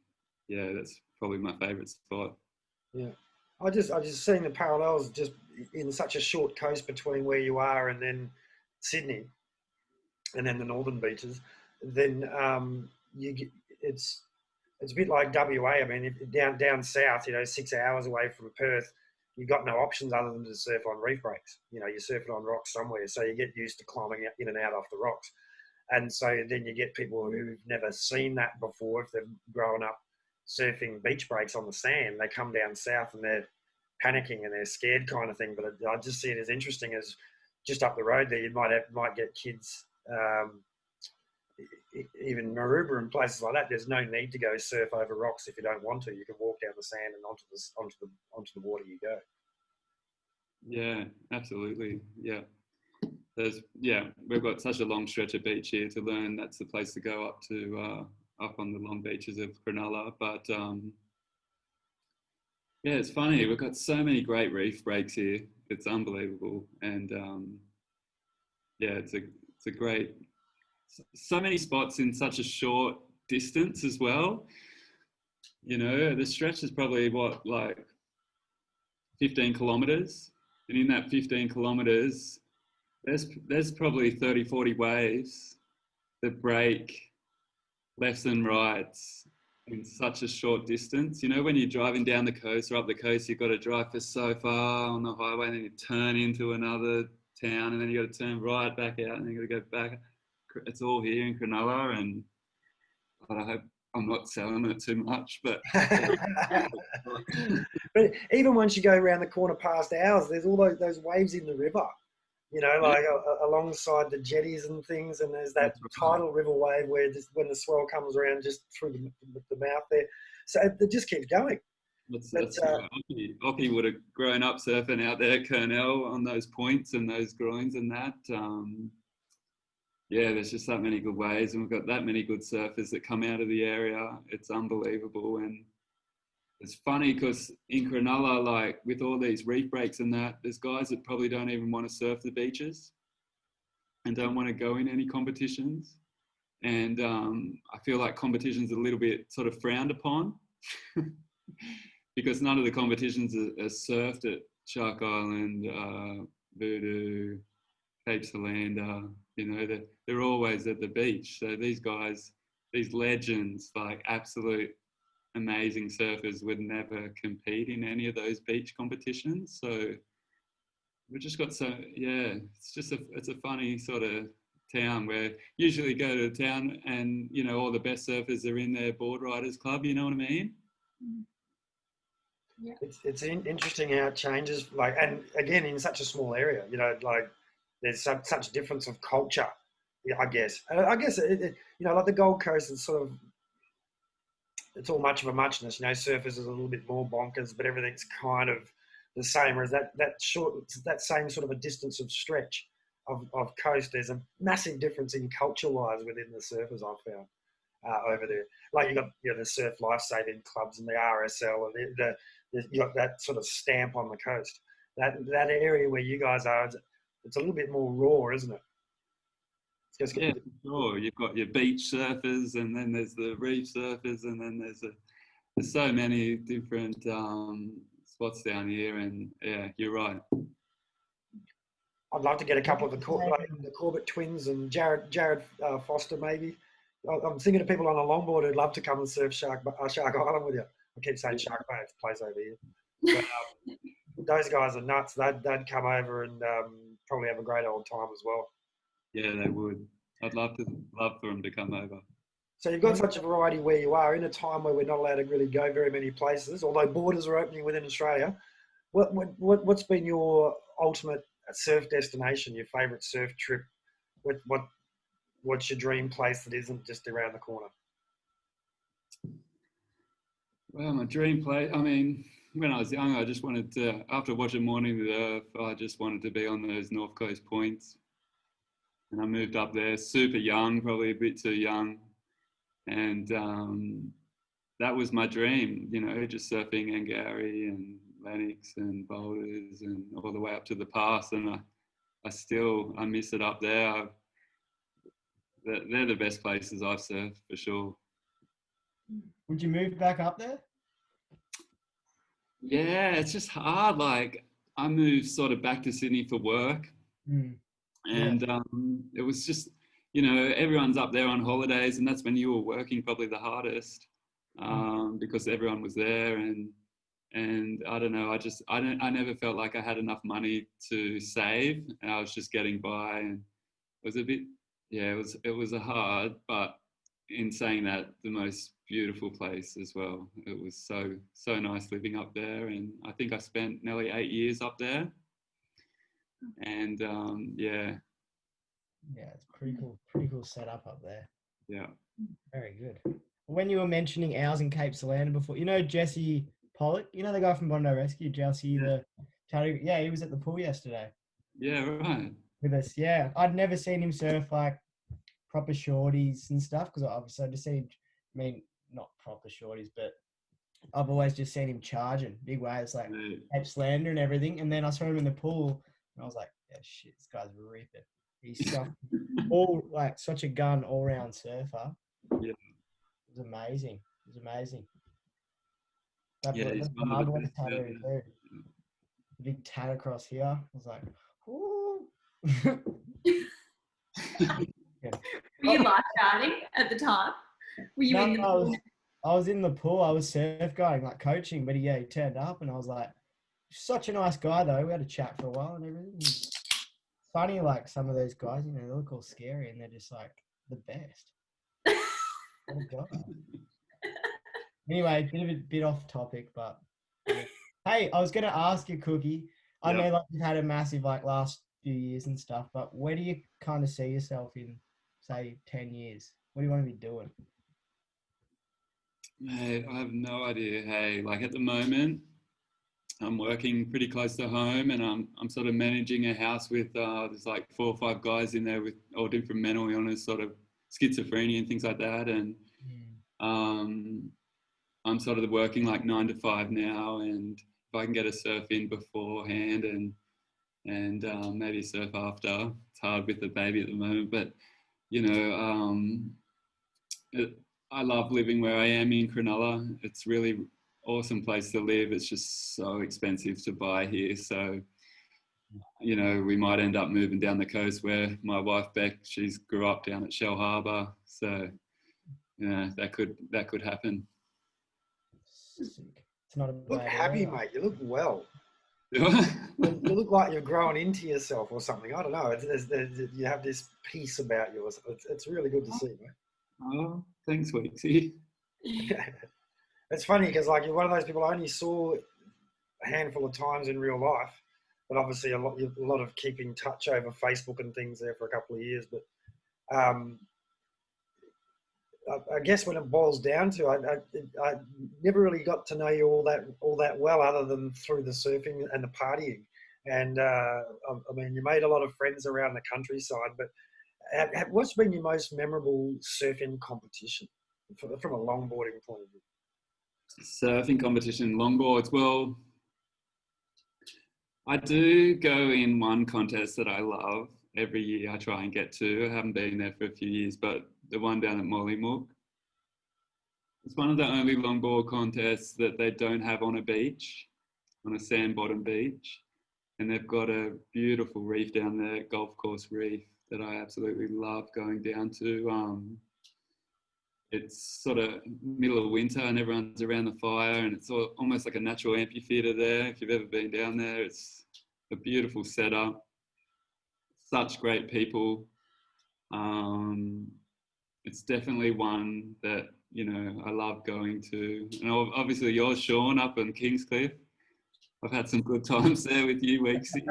yeah, that's probably my favourite spot. Yeah, I just seen the parallels just in such a short coast between where you are and then Sydney, and then the northern beaches. Then it's a bit like WA. I mean, down south, 6 hours away from Perth, you've got no options other than to surf on reef breaks. You're surfing on rocks somewhere, so you get used to climbing in and out off the rocks. And so then you get people who've never seen that before. If they've grown up surfing beach breaks on the sand, they come down south and they're panicking and they're scared, kind of thing. But I just see it as interesting as just up the road there, you might get kids, even Maroubra and places like that. There's no need to go surf over rocks if you don't want to. You can walk down the sand and onto the water you go. Yeah, absolutely. Yeah. We've got such a long stretch of beach here to learn. That's the place to go up to, up on the long beaches of Cronulla. But it's funny. We've got so many great reef breaks here. It's unbelievable. And it's a great, so many spots in such a short distance as well. The stretch is probably like 15 kilometres. And in that 15 kilometres, there's probably 30, 40 waves that break lefts and rights in such a short distance. When you're driving down the coast or up the coast, you've got to drive for so far on the highway, and then you turn into another town, and then you got to turn right back out, and then you got to go back. It's all here in Cronulla, and I hope I'm not selling it too much, but but even once you go around the corner past ours, there's all those waves in the river. Like alongside the jetties and things, and there's that tidal river wave where just when the swell comes around just through the mouth there, so it just keeps going. Ockie would have grown up surfing out there at Cornell on those points and those groins and that. There's just that many good waves, and we've got that many good surfers that come out of the area. It's unbelievable. And it's funny because in Cronulla, like with all these reef breaks and that, there's guys that probably don't even want to surf the beaches and don't want to go in any competitions. And I feel like competition's a little bit sort of frowned upon because none of the competitions are surfed at Shark Island, Voodoo, Cape Solander. They're always at the beach. So these guys, these legends, like absolute amazing surfers, would never compete in any of those beach competitions. So we've just got it's a funny sort of town where usually go to a town and all the best surfers are in their board riders club. You know what I mean? Yeah. It's interesting how it changes. Like, and again, in such a small area, like there's such difference of culture. I guess like the Gold Coast is sort of, it's all much of a muchness. Surfers is a little bit more bonkers, but everything's kind of the same. Whereas that same sort of a distance of stretch of coast, there's a massive difference in culture-wise within the surfers I've found over there. Like you got the surf lifesaving clubs and the RSL, and you got that sort of stamp on the coast. That area where you guys are, it's a little bit more raw, isn't it? Yeah, for sure. You've got your beach surfers, and then there's the reef surfers, and then there's so many different spots down here. And yeah, you're right. I'd love to get a couple of the Corbett twins and Jared Foster maybe. I'm thinking of people on a longboard who'd love to come and surf Shark Island with you. I keep saying Shark Bay, it's a place over here. But, those guys are nuts. They'd come over and probably have a great old time as well. Yeah, they would. I'd love for them to come over. So you've got such a variety where you are in a time where we're not allowed to really go very many places, although borders are opening within Australia. What's been your ultimate surf destination, your favourite surf trip? What's your dream place that isn't just around the corner? Well, my dream place, I mean, when I was young, I just wanted to, after watching Morning the Earth, I just wanted to be on those North Coast points. And I moved up there super young, probably a bit too young. And that was my dream, you know, just surfing Angari and Lennox and Boulders and all the way up to the pass. And I miss it up there. They're the best places I've surfed for sure. Would you move back up there? Yeah, it's just hard. Like I moved sort of back to Sydney for work. And it was just, you know, everyone's up there on holidays, and that's when you were working probably the hardest because everyone was there. And I don't know, I never felt like I had enough money to save, and I was just getting by, and it was a bit, yeah, it was a hard, but in saying that, the most beautiful place as well. It was so nice living up there, and I think I spent nearly 8 years up there. And yeah, it's pretty cool setup up there. Yeah, very good. When you were mentioning ours in Cape Solander before, you know Jesse Pollock, you know the guy from Bondi Rescue, Jesse, the tattoo. Yeah, he was at the pool yesterday. Yeah, right. With us, yeah. I'd never seen him surf like proper shorties and stuff because obviously I just seen, I mean, not proper shorties, but I've always just seen him charging big waves like Cape Solander and everything. And then I saw him in the pool. I was like, yeah, shit, this guy's ripping. He's such a gun all-round surfer. Yeah. It was amazing. He's one of the best tattoo too. The big tat across here. I was like, ooh. Were you lifeguarding at the time? Were you in the pool? I was in the pool. I was surf guiding, like coaching, but he turned up and I was like, such a nice guy though. We had a chat for a while and everything. It's funny, like some of those guys, you know, they look all scary and they're just like the best. Oh God. Anyway, bit off topic, but yeah. Hey, I was going to ask you, Cookie. I know like you've had a massive like last few years and stuff, but where do you kind of see yourself in, say, 10 years? What do you want to be doing? Mate, I have no idea. Hey, like at the moment, I'm working pretty close to home, and I'm sort of managing a house with there's like 4 or 5 guys in there with all different mental illness, sort of schizophrenia and things like that. And I'm sort of working like 9 to 5 now, and if I can get a surf in beforehand and maybe surf after, it's hard with the baby at the moment. But you know, I love living where I am in Cronulla. It's really awesome place to live. It's just so expensive to buy here. So, you know, we might end up moving down the coast where my wife Beck, she's grew up down at Shell Harbour. So, yeah, that could happen. It's not a bad look happy, area. mate. You look well. You look like you're growing into yourself or something. I don't know. You have this peace about you. It's really good to see, mate. Oh, thanks, Weeksy. It's funny because like you're one of those people I only saw a handful of times in real life, but obviously a lot of keeping touch over Facebook and things there for a couple of years. But I guess when it boils down to, I never really got to know you all that well, other than through the surfing and the partying. And I mean, you made a lot of friends around the countryside, but what's been your most memorable surfing competition from a longboarding point of view? Surfing competition, longboards. Well, I do go in one contest that I love every year. I try and get to. I haven't been there for a few years, but the one down at Mollymook. It's one of the only longboard contests that they don't have on a beach, on a sand bottom beach. And they've got a beautiful reef down there, golf course reef, that I absolutely love going down to. It's sort of middle of winter and everyone's around the fire, and it's almost like a natural amphitheatre there. If you've ever been down there, it's a beautiful setup. Such great people. It's definitely one that, you know, I love going to. And obviously yours, Sean, up in Kingscliff. I've had some good times there with you, Weeksy.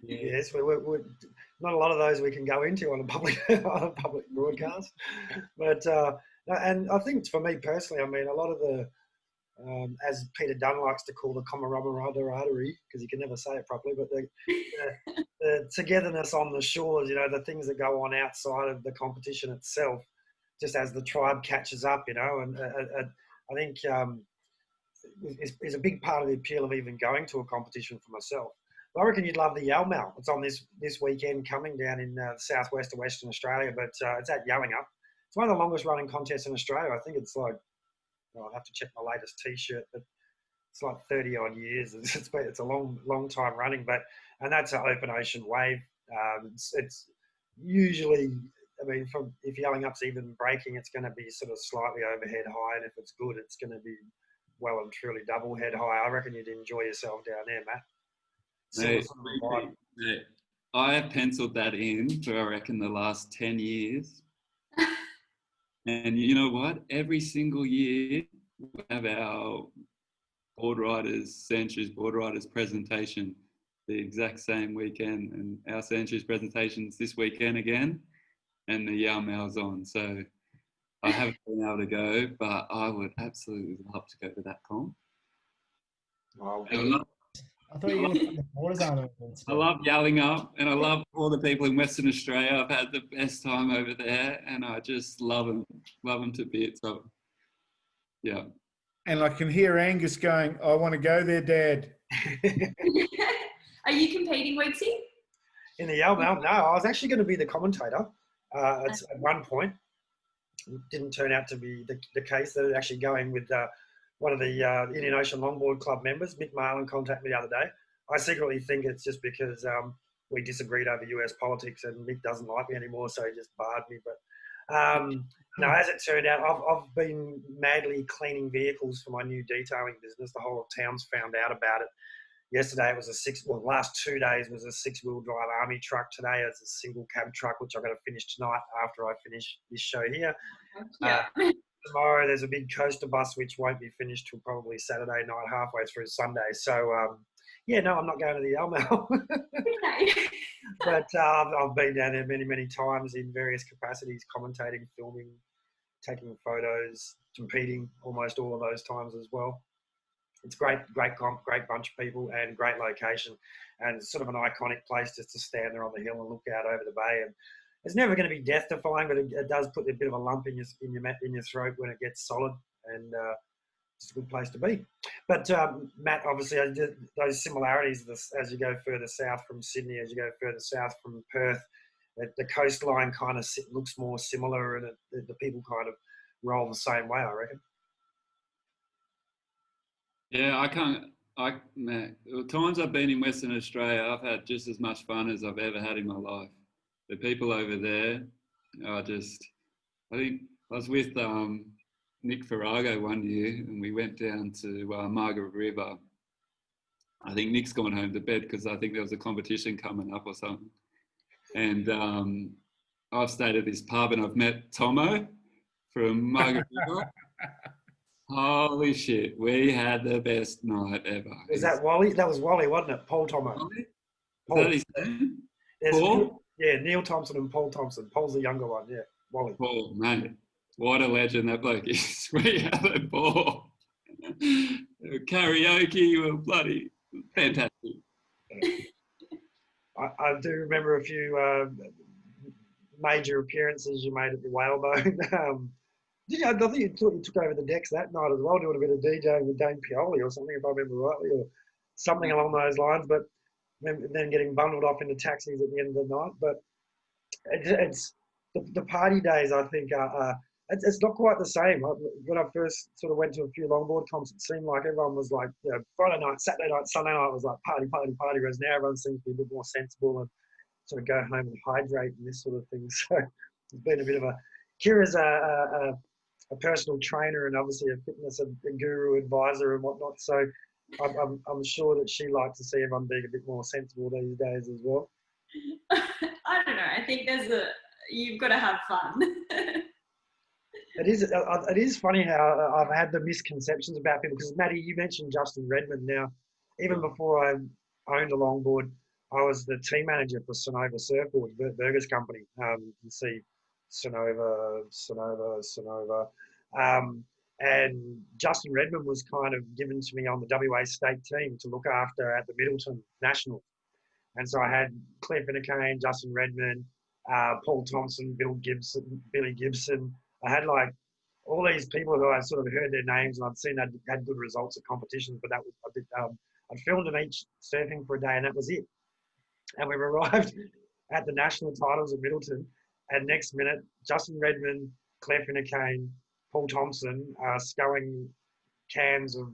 Yes, we're not a lot of those we can go into on a public broadcast, but and I think for me personally, I mean, a lot of the as Peter Dunn likes to call the camaraderie, because he can never say it properly, but the togetherness on the shores, you know, the things that go on outside of the competition itself, just as the tribe catches up, you know, and I think is a big part of the appeal of even going to a competition for myself. I reckon you'd love the Yalmal. It's on this weekend coming down in the southwest of Western Australia, but it's at Yallingup. It's one of the longest running contests in Australia. I think it's like, I'll have to check my latest T-shirt, but it's like 30 odd years. It's a long time running, and that's an open ocean wave. It's usually, I mean, if Yallingup's even breaking, it's going to be sort of slightly overhead high, and if it's good, it's going to be well and truly double head high. I reckon you'd enjoy yourself down there, Matt. I have penciled that in for, I reckon, the last 10 years. And you know what? Every single year we have our board riders, Centuries board riders presentation the exact same weekend. And our Centuries presentation's this weekend again, and the Yalmal's on. So I haven't been able to go, but I would absolutely love to go to that comp. I thought you were going to put the borders on. I love Yallingup, and I love all the people in Western Australia. I've had the best time over there, and I just love them to bits. So, yeah. And I can hear Angus going, I want to go there, Dad. Are you competing, Weeksy? In the Yalmal? No, I was actually going to be the commentator at one point. It didn't turn out to be the case. They're actually going with one of the Indian Ocean Longboard Club members, Mick Marlin, contacted me the other day. I secretly think it's just because we disagreed over US politics and Mick doesn't like me anymore, so he just barred me. But no, as it turned out, I've been madly cleaning vehicles for my new detailing business. The whole of town's found out about it. Yesterday it was last 2 days was a 6-wheel drive army truck. Today it's a single cab truck, which I've got to finish tonight after I finish this show here. Yeah. Tomorrow there's a big coaster bus which won't be finished till probably Saturday night, halfway through Sunday. So yeah, no, I'm not going to the Yalmal. But I've been down there many, many times in various capacities, commentating, filming, taking photos, competing almost all of those times as well. It's great comp, great bunch of people, and great location, and it's sort of an iconic place just to stand there on the hill and look out over the bay. And it's never going to be death-defying, but it does put a bit of a lump in your throat when it gets solid, and it's a good place to be. But Matt, obviously, those similarities as you go further south from Sydney, as you go further south from Perth, the coastline kind of looks more similar, and the people kind of roll the same way, I reckon. Yeah, the times I've been in Western Australia, I've had just as much fun as I've ever had in my life. The people over there are just, I think I was with Nick Farrago one year, and we went down to Margaret River. I think Nick's gone home to bed because I think there was a competition coming up or something. And I've stayed at this pub and I've met Tomo from Margaret River. Holy shit, we had the best night ever. Is that Wally? That was Wally, wasn't it? Paul Tomo. Wally? Paul. Is that his name? Paul? Yeah, Neil Thompson and Paul Thompson. Paul's the younger one, yeah. Wally. Paul, mate. What a legend that bloke is. We had a ball. Karaoke, we were bloody fantastic. I do remember a few major appearances you made at the Whalebone. I think you took over the decks that night as well, doing a bit of DJing with Dane Pioli or something, if I remember rightly, or something along those lines. But then getting bundled off into taxis at the end of the night. But it's the party days, I think, it's not quite the same. When I first sort of went to a few longboard comps, it seemed like everyone was like, Friday night, Saturday night, Sunday night was like party, whereas now everyone seems to be a bit more sensible and sort of go home and hydrate and this sort of thing. So it's been a bit of a... Kira's a personal trainer and obviously a fitness guru advisor and whatnot. So I'm sure that she likes to see everyone being a bit more sensible these days as well. I don't know. I think you've got to have fun. It is funny how I've had the misconceptions about people, because Matty, you mentioned Justin Redmond. Now, even before I owned a longboard, I was the team manager for Sonova Surfboards, Burgers Company. You can see Sonova. And Justin Redmond was kind of given to me on the WA state team to look after at the Middleton Nationals. And so I had Claire Finnecane, Justin Redmond, Paul Thompson, Billy Gibson. I had like all these people who I sort of heard their names and I'd seen they'd had good results at competitions, but I filmed them each surfing for a day and that was it. And we've arrived at the national titles at Middleton, and next minute, Justin Redmond, Claire Finnecane, Paul Thompson are sculling cans of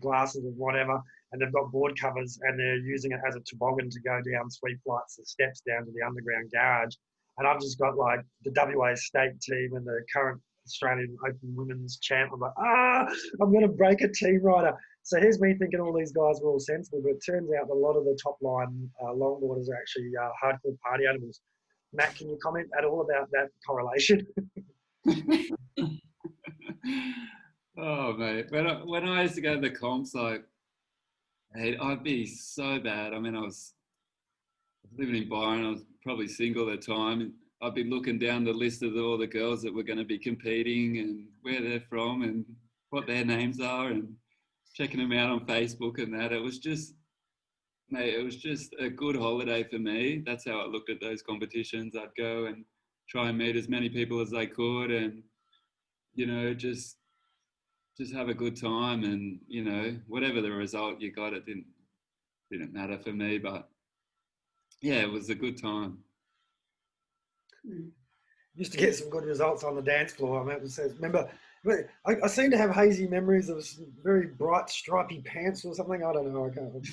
glasses of whatever, and they've got board covers and they're using it as a toboggan to go down 3 flights of steps down to the underground garage. And I've just got like the WA state team and the current Australian Open Women's champ. I'm like, I'm going to break a team rider. So here's me thinking all these guys were all sensible, but it turns out that a lot of the top line longboarders are actually hardcore party animals. Matt, can you comment at all about that correlation? Oh, mate. When I used to go to the comps, like, I'd be so bad. I mean, I was living in Byron. I was probably single at the time. And I'd be looking down the list of all the girls that were going to be competing and where they're from and what their names are and checking them out on Facebook and that. It was just, mate, it was just a good holiday for me. That's how I looked at those competitions. I'd go and try and meet as many people as I could and, you know, just have a good time. And, you know, whatever the result you got, it didn't matter for me. But, yeah, it was a good time. Used to get some good results on the dance floor. I remember, I seem to have hazy memories of very bright stripy pants or something. I don't know. I can't.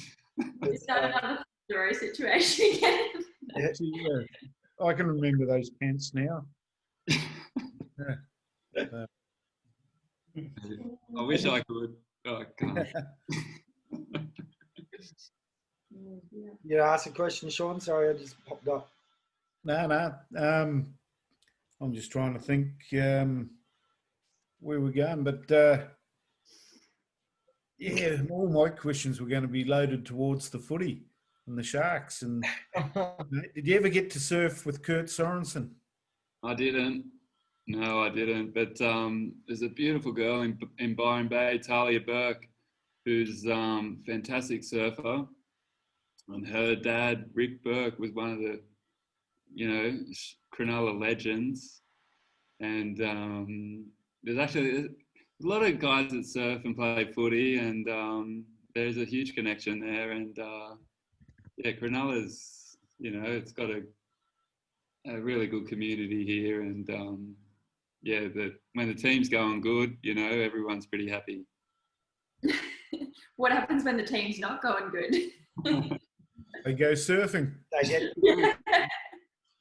Is that another story situation again? Actually, yeah, I can remember those pants now. I wish I could. Oh, I can't. You asked a question, Sean. Sorry, I just popped up. No. I'm just trying to think where we're going, but yeah, all my questions were going to be loaded towards the footy and the Sharks. And did you ever get to surf with Kurt Sorensen? I didn't. No, I didn't. But there's a beautiful girl in Byron Bay, Talia Burke, who's a fantastic surfer. And her dad, Rick Burke, was one of the, you know, Cronulla legends. And there's actually a lot of guys that surf and play footy, and there's a huge connection there. And yeah, Cronulla's, you know, it's got a really good community here. And yeah, when the team's going good, you know, everyone's pretty happy. What happens when the team's not going good? They go surfing.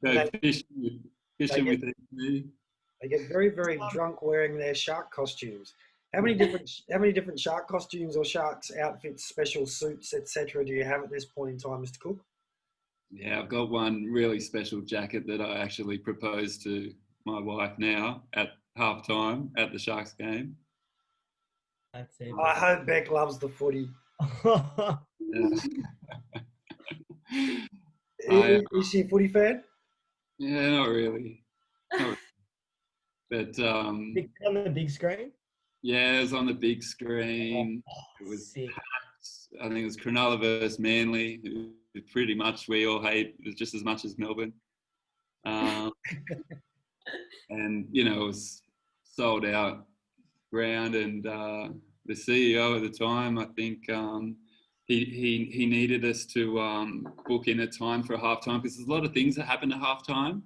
Go fishing with me. They get very, very drunk wearing their shark costumes. How many different shark costumes or sharks outfits, special suits, etc. do you have at this point in time, Mr. Cook? Yeah, I've got one really special jacket that I actually proposed to my wife now at halftime at the Sharks game. That's it. I hope Beck loves the footy. Is she a footy fan? Yeah, not really. But on the big screen? yeah, it was on the big screen. It was sick. I think it was Cronulla versus Manly, who pretty much we all hate just as much as Melbourne. And, you know, it was sold out ground, and the CEO at the time, I think he needed us to book in a time for a halftime, because there's a lot of things that happen at halftime.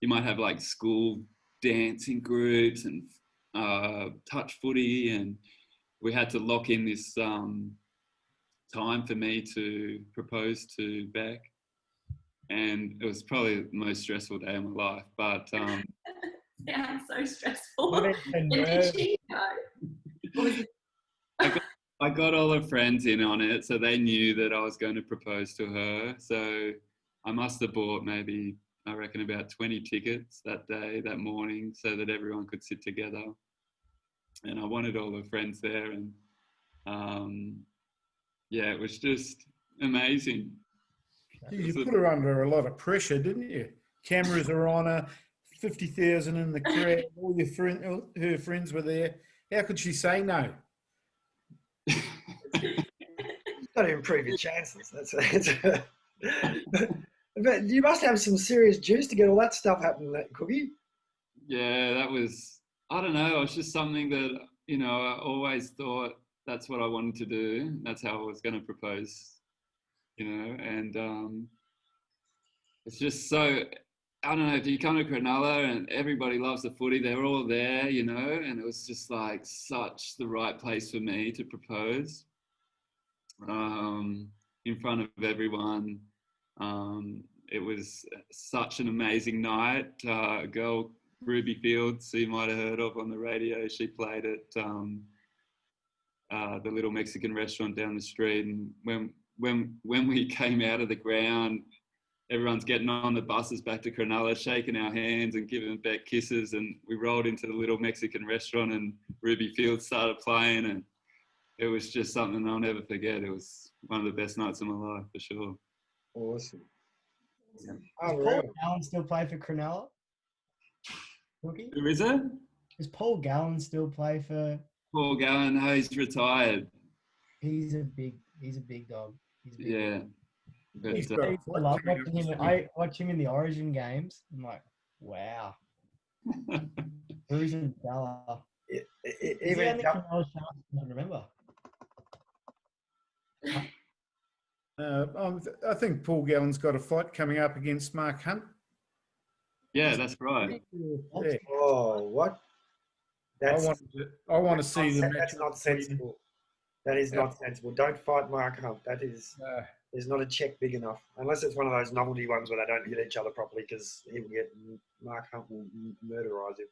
You might have like school dancing groups and touch footy, and we had to lock in this time for me to propose to Beck, and it was probably the most stressful day of my life. But Sounds so stressful. Not And even did she know? Or was it- I got all her friends in on it, so they knew that I was going to propose to her. So I must have bought maybe, I reckon, about 20 tickets that day, that morning, so that everyone could sit together. And I wanted all her friends there, and yeah, it was just amazing. You put her under a lot of pressure, didn't you? Cameras are on her, 50,000 in the crowd, all her friends were there. How could she say no? Got to improve your chances. But you must have some serious juice to get all that stuff happening, that Cookie. Yeah, that was, I don't know, it was just something that, you know, I always thought that's what I wanted to do. That's how I was going to propose, you know, and it's just so, I don't know, if you come to Cronulla and everybody loves the footy, they're all there, you know, and it was just like such the right place for me to propose in front of everyone. It was such an amazing night. A girl, Ruby Fields, who you might have heard of on the radio, she played at the little Mexican restaurant down the street. And when we came out of the ground, everyone's getting on the buses back to Cronulla, shaking our hands and giving Beck kisses. And we rolled into the little Mexican restaurant, and Ruby Fields started playing, and it was just something I'll never forget. It was one of the best nights of my life, for sure. Awesome. Does Oh, Paul really? Gallen still play for Cronulla? Cookie? Who is it? Does Paul Gallen still play for? Paul Gallen. No, he's retired. He's a big dog. He's a big Yeah. But, He's got a I fight love coming watching him. up. I watch him in the Origin games. I'm like, wow. Bruiser Bella. Is he Even on the Cronulla Sharks? I don't remember. I think Paul Gallen's got a fight coming up against Mark Hunt. yeah, that's right. Yeah. oh, what? I want to see the match. That's not sensible. That is not sensible. Don't fight Mark Hunt. That is. There's not a check big enough, unless it's one of those novelty ones where they don't hit each other properly, because Mark Hunt will murderize him.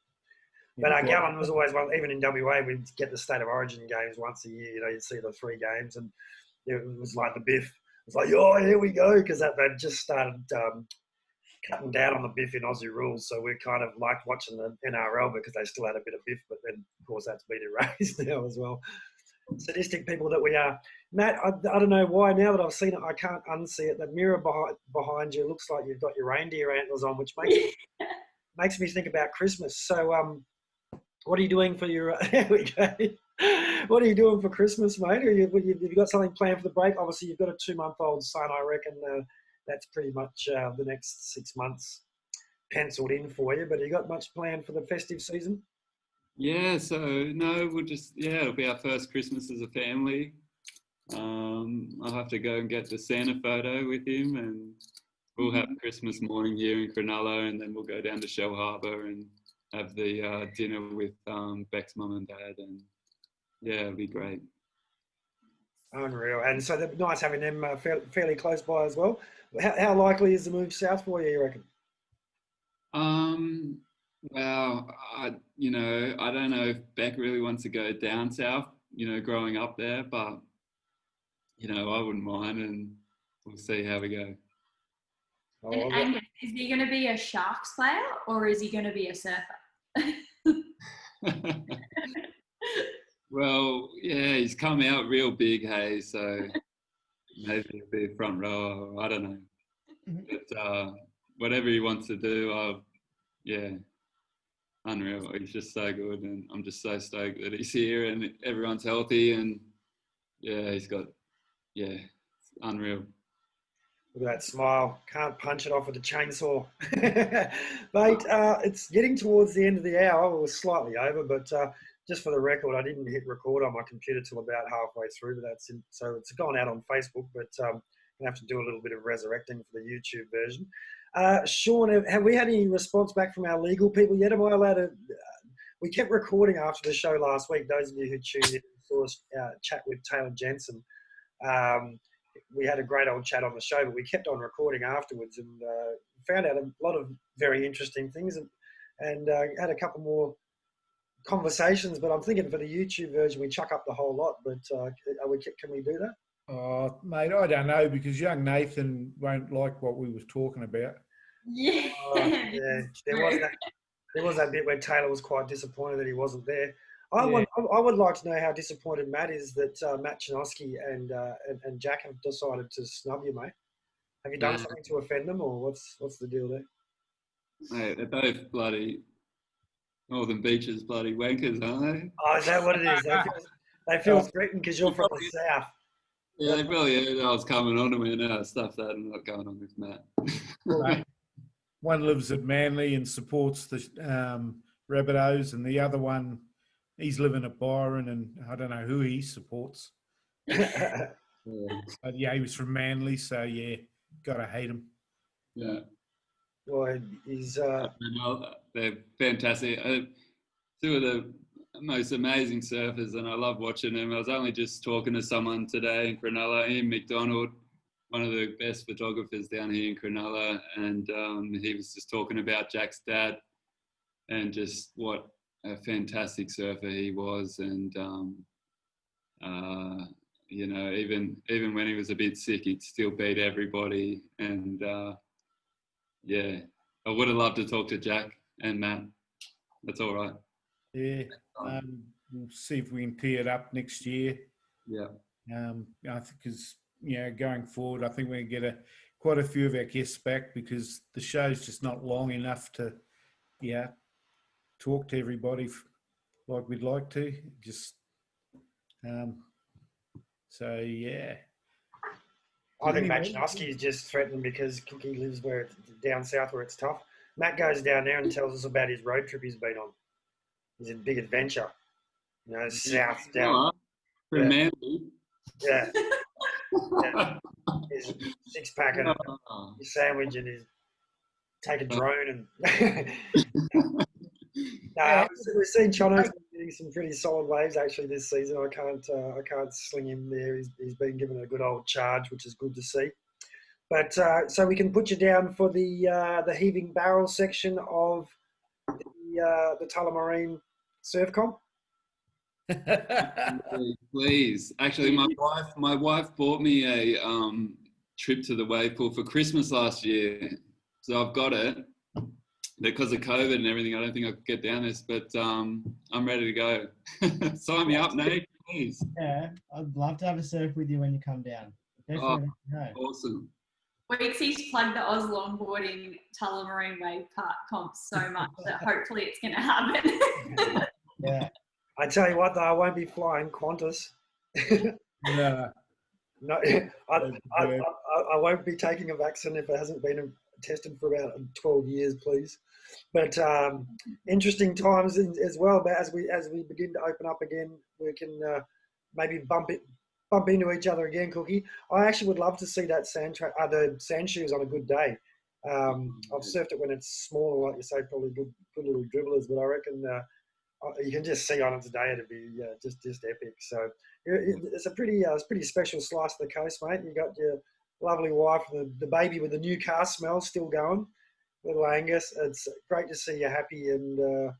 But Gallen was always one. Even in WA, we'd get the State of Origin games once a year. You know, you'd see the 3 games, and it was like the biff. It's like, oh, here we go, because they just started cutting down on the biff in Aussie rules. So we kind of liked watching the NRL because they still had a bit of biff, but then of course that's been erased now as well. Sadistic people that we are. Matt, I don't know why now that I've seen it, I can't unsee it. The mirror behind you looks like you've got your reindeer antlers on, which makes me think about Christmas. So what are you doing for your there we go. What are you doing for Christmas, mate? Have you got something planned for the break? Obviously, you've got a 2-month-old son, I reckon. That's pretty much the next 6 months penciled in for you. But have you got much planned for the festive season? Yeah, so no, we'll just, it'll be our first Christmas as a family. I'll have to go and get the Santa photo with him, and we'll have Christmas morning here in Cronulla, and then we'll go down to Shell Harbour and have the dinner with Beck's mum and dad, and yeah, it'll be great. Unreal. And so nice having them fairly close by as well. How likely is the move south for you reckon? Well, I don't know if Beck really wants to go down south, growing up there, but, I wouldn't mind, and we'll see how we go. And Angus, is he going to be a Sharks player or is he going to be a surfer? Well, yeah, he's come out real big, hey, so maybe he'll be a front row, I don't know. But whatever he wants to do, unreal. He's just so good, and I'm just so stoked that he's here and everyone's healthy, and yeah, he's got yeah, it's unreal. Look at that smile. Can't punch it off with a chainsaw. Mate, it's getting towards the end of the hour. We're slightly over, but just for the record, I didn't hit record on my computer till about halfway through, but so it's gone out on Facebook, but I'm going to have to do a little bit of resurrecting for the YouTube version. Sean, have we had any response back from our legal people yet? Am I allowed to... we kept recording after the show last week. Those of you who tuned in and saw us chat with Taylor Jensen, we had a great old chat on the show, but we kept on recording afterwards and found out a lot of very interesting things and had a couple more conversations. But I'm thinking for the YouTube version, we chuck up the whole lot. But can we do that? Oh, mate, I don't know, because young Nathan won't like what we was talking about. Yeah. Yeah, there was that bit where Taylor was quite disappointed that he wasn't there. I would like to know how disappointed Matt is that Matt Chinosky and Jack have decided to snub you, mate. Have you done something to offend them, or what's the deal there? Mate, they're both bloody Northern Beaches bloody wankers, aren't they? Oh, is that what it is? They feel threatened because you're from the south. Yeah, they probably heard I was coming on to me and stuff that I'm not going on with Matt. Right. One lives at Manly and supports the Rabbitohs, and the other one, he's living at Byron, and I don't know who he supports. But yeah, he was from Manly, so yeah, gotta hate him. Yeah. Well, he's they're fantastic. Two of the most amazing surfers, and I love watching them. I was only just talking to someone today in Cronulla, Ian McDonald, one of the best photographers down here in Cronulla, and he was just talking about Jack's dad and just what a fantastic surfer he was, and you know, even when he was a bit sick, he'd still beat everybody. And yeah, I would have loved to talk to Jack and Matt. That's all right. Yeah, we'll see if we can tee it up next year. Yeah. I think because going forward, I think we're going to get quite a few of our guests back, because the show's just not long enough to talk to everybody like we'd like to. Just so yeah. I think Matt Chinosky is just threatened because Cookie lives down south where it's tough. Matt goes down there and tells us about his road trip he's been on. He's a big adventure, south down. From Manly. Yeah. His six-pack and his sandwich, and his take a drone and. We've seen Chono's getting some pretty solid waves actually this season. I can't sling him there. He's been given a good old charge, which is good to see. But so we can put you down for the heaving barrel section of the Tullamarine surf comp. Please, actually, my wife bought me a trip to the wave pool for Christmas last year, so I've got it. Because of COVID and everything, I don't think I could get down this, but I'm ready to go. Sign me up, Nate, please. Yeah, I'd love to have a surf with you when you come down. Definitely. Awesome. Weeksy's plugged the Oz Longboarding Tullamarine Wave Park comp so much that hopefully it's going to happen. Yeah. I tell you what, though, I won't be flying Qantas. No. No, I won't be taking a vaccine if it hasn't been tested for about 12 years, please. But interesting times as well. But as we begin to open up again, we can maybe bump into each other again, Cookie. I actually would love to see that the sand shoes on a good day. I've surfed it when it's smaller, like you say, probably good little dribblers. But I reckon you can just see on it today. It'd be just epic. So it's a pretty special slice of the coast, mate. You got your lovely wife, the baby with the new car smell still going, little Agnes. It's great to see you happy, and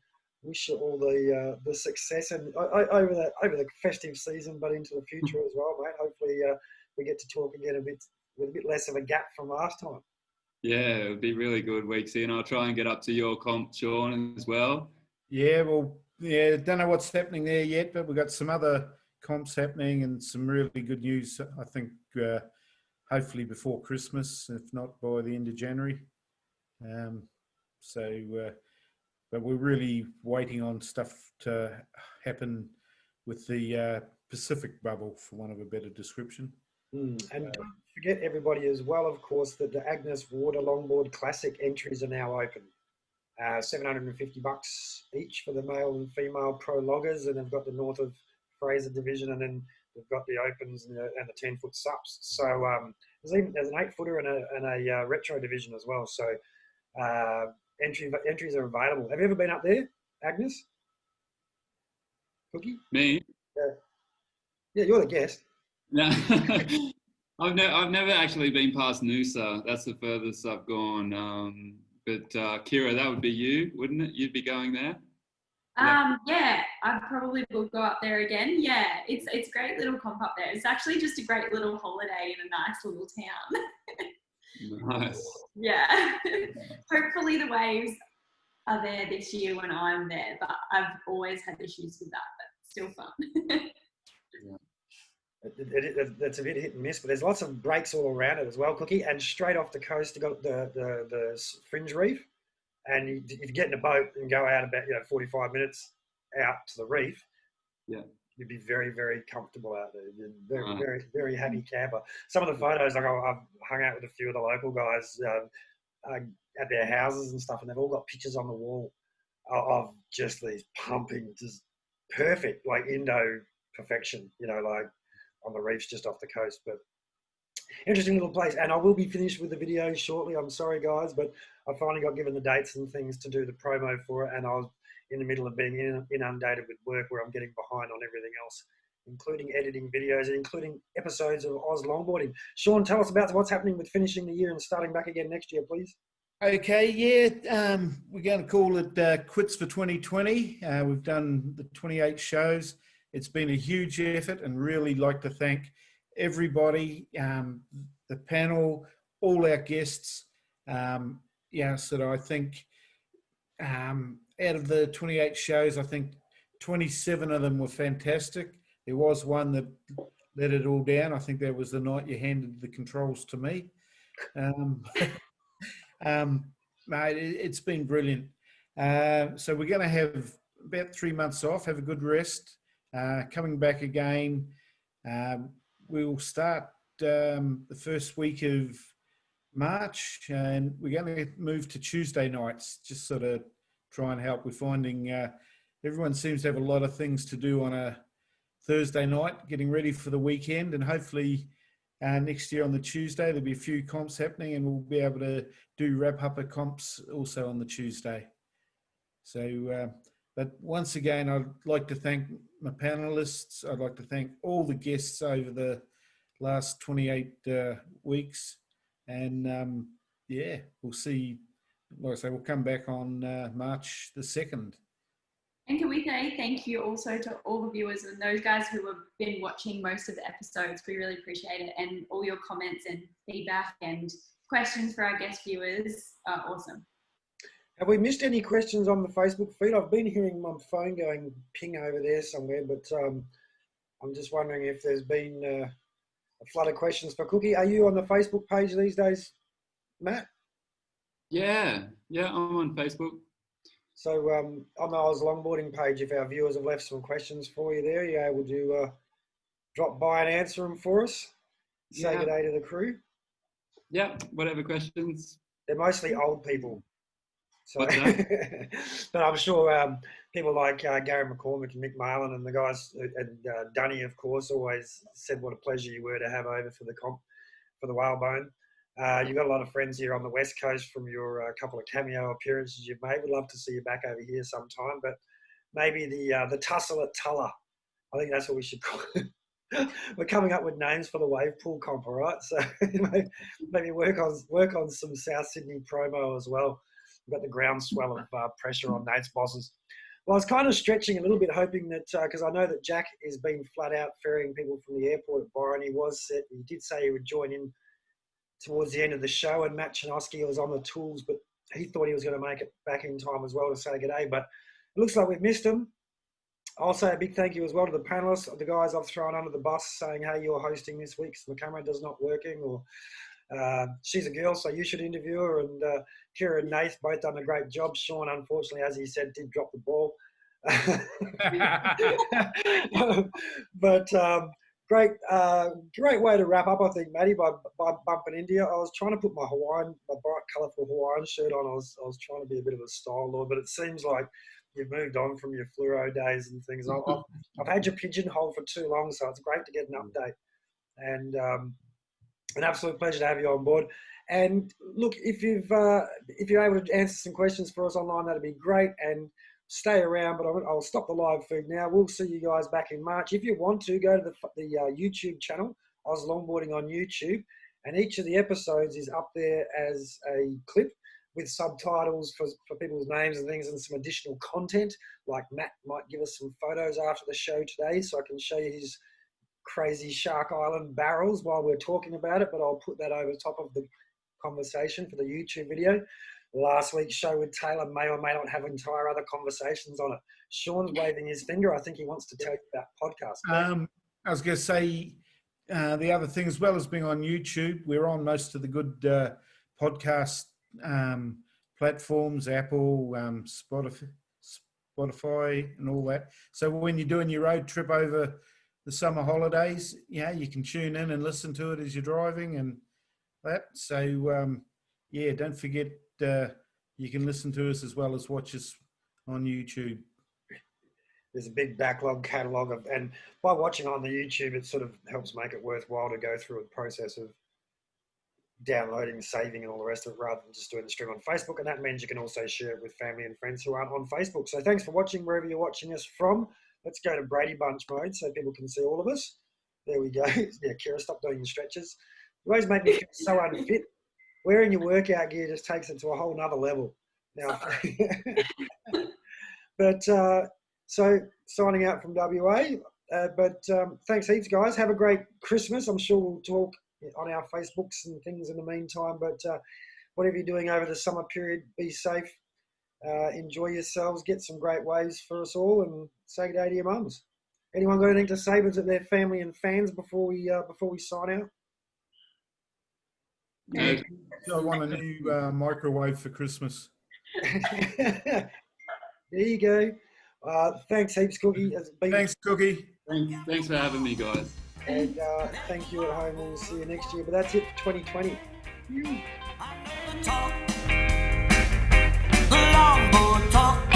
wish you all the success and over the festive season, but into the future as well, mate. Hopefully we get to talk again with a bit less of a gap from last time. Yeah, it would be really good, Weeksy, and I'll try and get up to your comp, Sean, as well. Yeah, well, don't know what's happening there yet, but we've got some other comps happening and some really good news, I think, hopefully before Christmas, if not by the end of January. But we're really waiting on stuff to happen with the Pacific bubble, for want of a better description. And don't forget, everybody, as well, of course, that the Agnes Water Longboard Classic entries are now open. $750 each for the male and female pro loggers, and they've got the North of Fraser division, and then they've got the opens and the 10-foot subs. So there's an 8-footer and a retro division as well. So entries are available. Have you ever been up there, Agnes? Cookie? Me? Yeah, you're the guest. No, I've never actually been past Noosa. That's the furthest I've gone. But Kira, that would be you, wouldn't it? You'd be going there. Yeah, I probably will go up there again. Yeah, it's a great little comp up there. It's actually just a great little holiday in a nice little town. Nice. Yeah. Hopefully the waves are there this year when I'm there, but I've always had issues with that, but still fun. That's a bit hit and miss, but there's lots of breaks all around it as well, Cookie. And straight off the coast, you got the fringe reef, and if you get in a boat and go out about 45 minutes out to the reef, you'd be very, very comfortable out there. You're very, very, very happy camper. Some of the photos, like I've hung out with a few of the local guys at their houses and stuff, and they've all got pictures on the wall of just these pumping, just perfect, like Indo perfection, like on the reefs just off the coast. But interesting little place, and I will be finished with the video shortly. I'm sorry, guys, but I finally got given the dates and things to do the promo for it, and I was in the middle of being inundated with work where I'm getting behind on everything else, including editing videos and including episodes of Oz Longboarding. Sean, tell us about what's happening with finishing the year and starting back again next year, please. Okay, yeah, we're going to call it quits for 2020. We've done the 28 shows. It's been a huge effort, and really like to thank everybody, the panel, all our guests. So I think out of the 28 shows, I think 27 of them were fantastic. There was one that let it all down. I think that was the night you handed the controls to me. Mate, it's been brilliant. So we're going to have about 3 months off, have a good rest. Coming back again, we will start the first week of March, and we're going to move to Tuesday nights, just sort of try and help. We're finding everyone seems to have a lot of things to do on a Thursday night, getting ready for the weekend, and hopefully next year on the Tuesday there'll be a few comps happening, and we'll be able to do wrap-up comps also on the Tuesday. So, but once again, I'd like to thank my panelists. I'd like to thank all the guests over the last 28 weeks. And we'll see. Like I say, we'll come back on March the 2nd. And can we say thank you also to all the viewers and those guys who have been watching most of the episodes. We really appreciate it. And all your comments and feedback and questions for our guest viewers are awesome. Have we missed any questions on the Facebook feed? I've been hearing my phone going ping over there somewhere, but I'm just wondering if there's been a flood of questions for Cookie. Are you on the Facebook page these days, Matt? Yeah, I'm on Facebook. So on the Oz Longboarding page, if our viewers have left some questions for you there, you're able to drop by and answer them for us. Say good day to the crew. Yeah, whatever questions. They're mostly old people. So, but I'm sure people like Gary McCormick and Mick Marlin and the guys, and Dunny, of course, always said what a pleasure you were to have over for the comp for the whalebone. You've got a lot of friends here on the West Coast from your couple of cameo appearances you've made. We'd love to see you back over here sometime, but maybe the tussle at Tulla. I think that's what we should call it. We're coming up with names for the wave pool comp, all right? So maybe work on some South Sydney promo as well. We've got the groundswell of pressure on Nate's bosses. Well, I was kind of stretching a little bit, hoping that, because I know that Jack is being flat out ferrying people from the airport at Byron. He did say he would join in towards the end of the show, and Matt Chinoski was on the tools, but he thought he was going to make it back in time as well to say good day. But it looks like we've missed him. I'll say a big thank you as well to the panelists, the guys I've thrown under the bus saying, hey, you're hosting this week, so the camera does not working, or she's a girl, so you should interview her. And Kira and Nath both done a great job. Sean, unfortunately, as he said, did drop the ball. But great way to wrap up, I think, Matty, by bumping into you. I was trying to put my bright, colourful Hawaiian shirt on. I was trying to be a bit of a style lord, but it seems like you've moved on from your fluoro days and things. I've had your pigeonhole for too long, so it's great to get an update. And an absolute pleasure to have you on board. And look, if you're able to answer some questions for us online, that'd be great. And stay around, but I'll stop the live feed now. We'll see you guys back in March. If you want to, go to the YouTube channel, Oz Longboarding on YouTube, and each of the episodes is up there as a clip with subtitles for people's names and things, and some additional content. Like Matt might give us some photos after the show today, so I can show you his crazy Shark Island barrels while we're talking about it, but I'll put that over the top of the conversation for the YouTube video. Last week's show with Taylor may or may not have entire other conversations on it. Sean's waving his finger. I think he wants to tell you about podcasts. I was going to say the other thing, as well as being on YouTube, we're on most of the good podcast platforms, Apple, Spotify and all that. So when you're doing your road trip over the summer holidays, you can tune in and listen to it as you're driving and that. So, don't forget you can listen to us as well as watch us on YouTube. There's a big backlog catalogue and by watching on the YouTube, it sort of helps make it worthwhile to go through a process of downloading, saving and all the rest of it, rather than just doing the stream on Facebook. And that means you can also share it with family and friends who aren't on Facebook. So thanks for watching wherever you're watching us from. Let's go to Brady Bunch mode so people can see all of us. There we go. Yeah, Kira, stop doing the stretches. You always make me feel so unfit. Wearing your workout gear just takes it to a whole nother level. Now, but so signing out from WA. Thanks heaps, guys. Have a great Christmas. I'm sure we'll talk on our Facebooks and things in the meantime. But whatever you're doing over the summer period, be safe. Enjoy yourselves. Get some great waves for us all, and say good day to your mums. Anyone got anything to say to their family and fans before we sign out? I want a new microwave for Christmas. There you go. Thanks heaps, Cookie. Thanks, Cookie. Thanks for having me, guys. And thank you at home. We'll see you next year. But that's it for 2020. Longboard talk.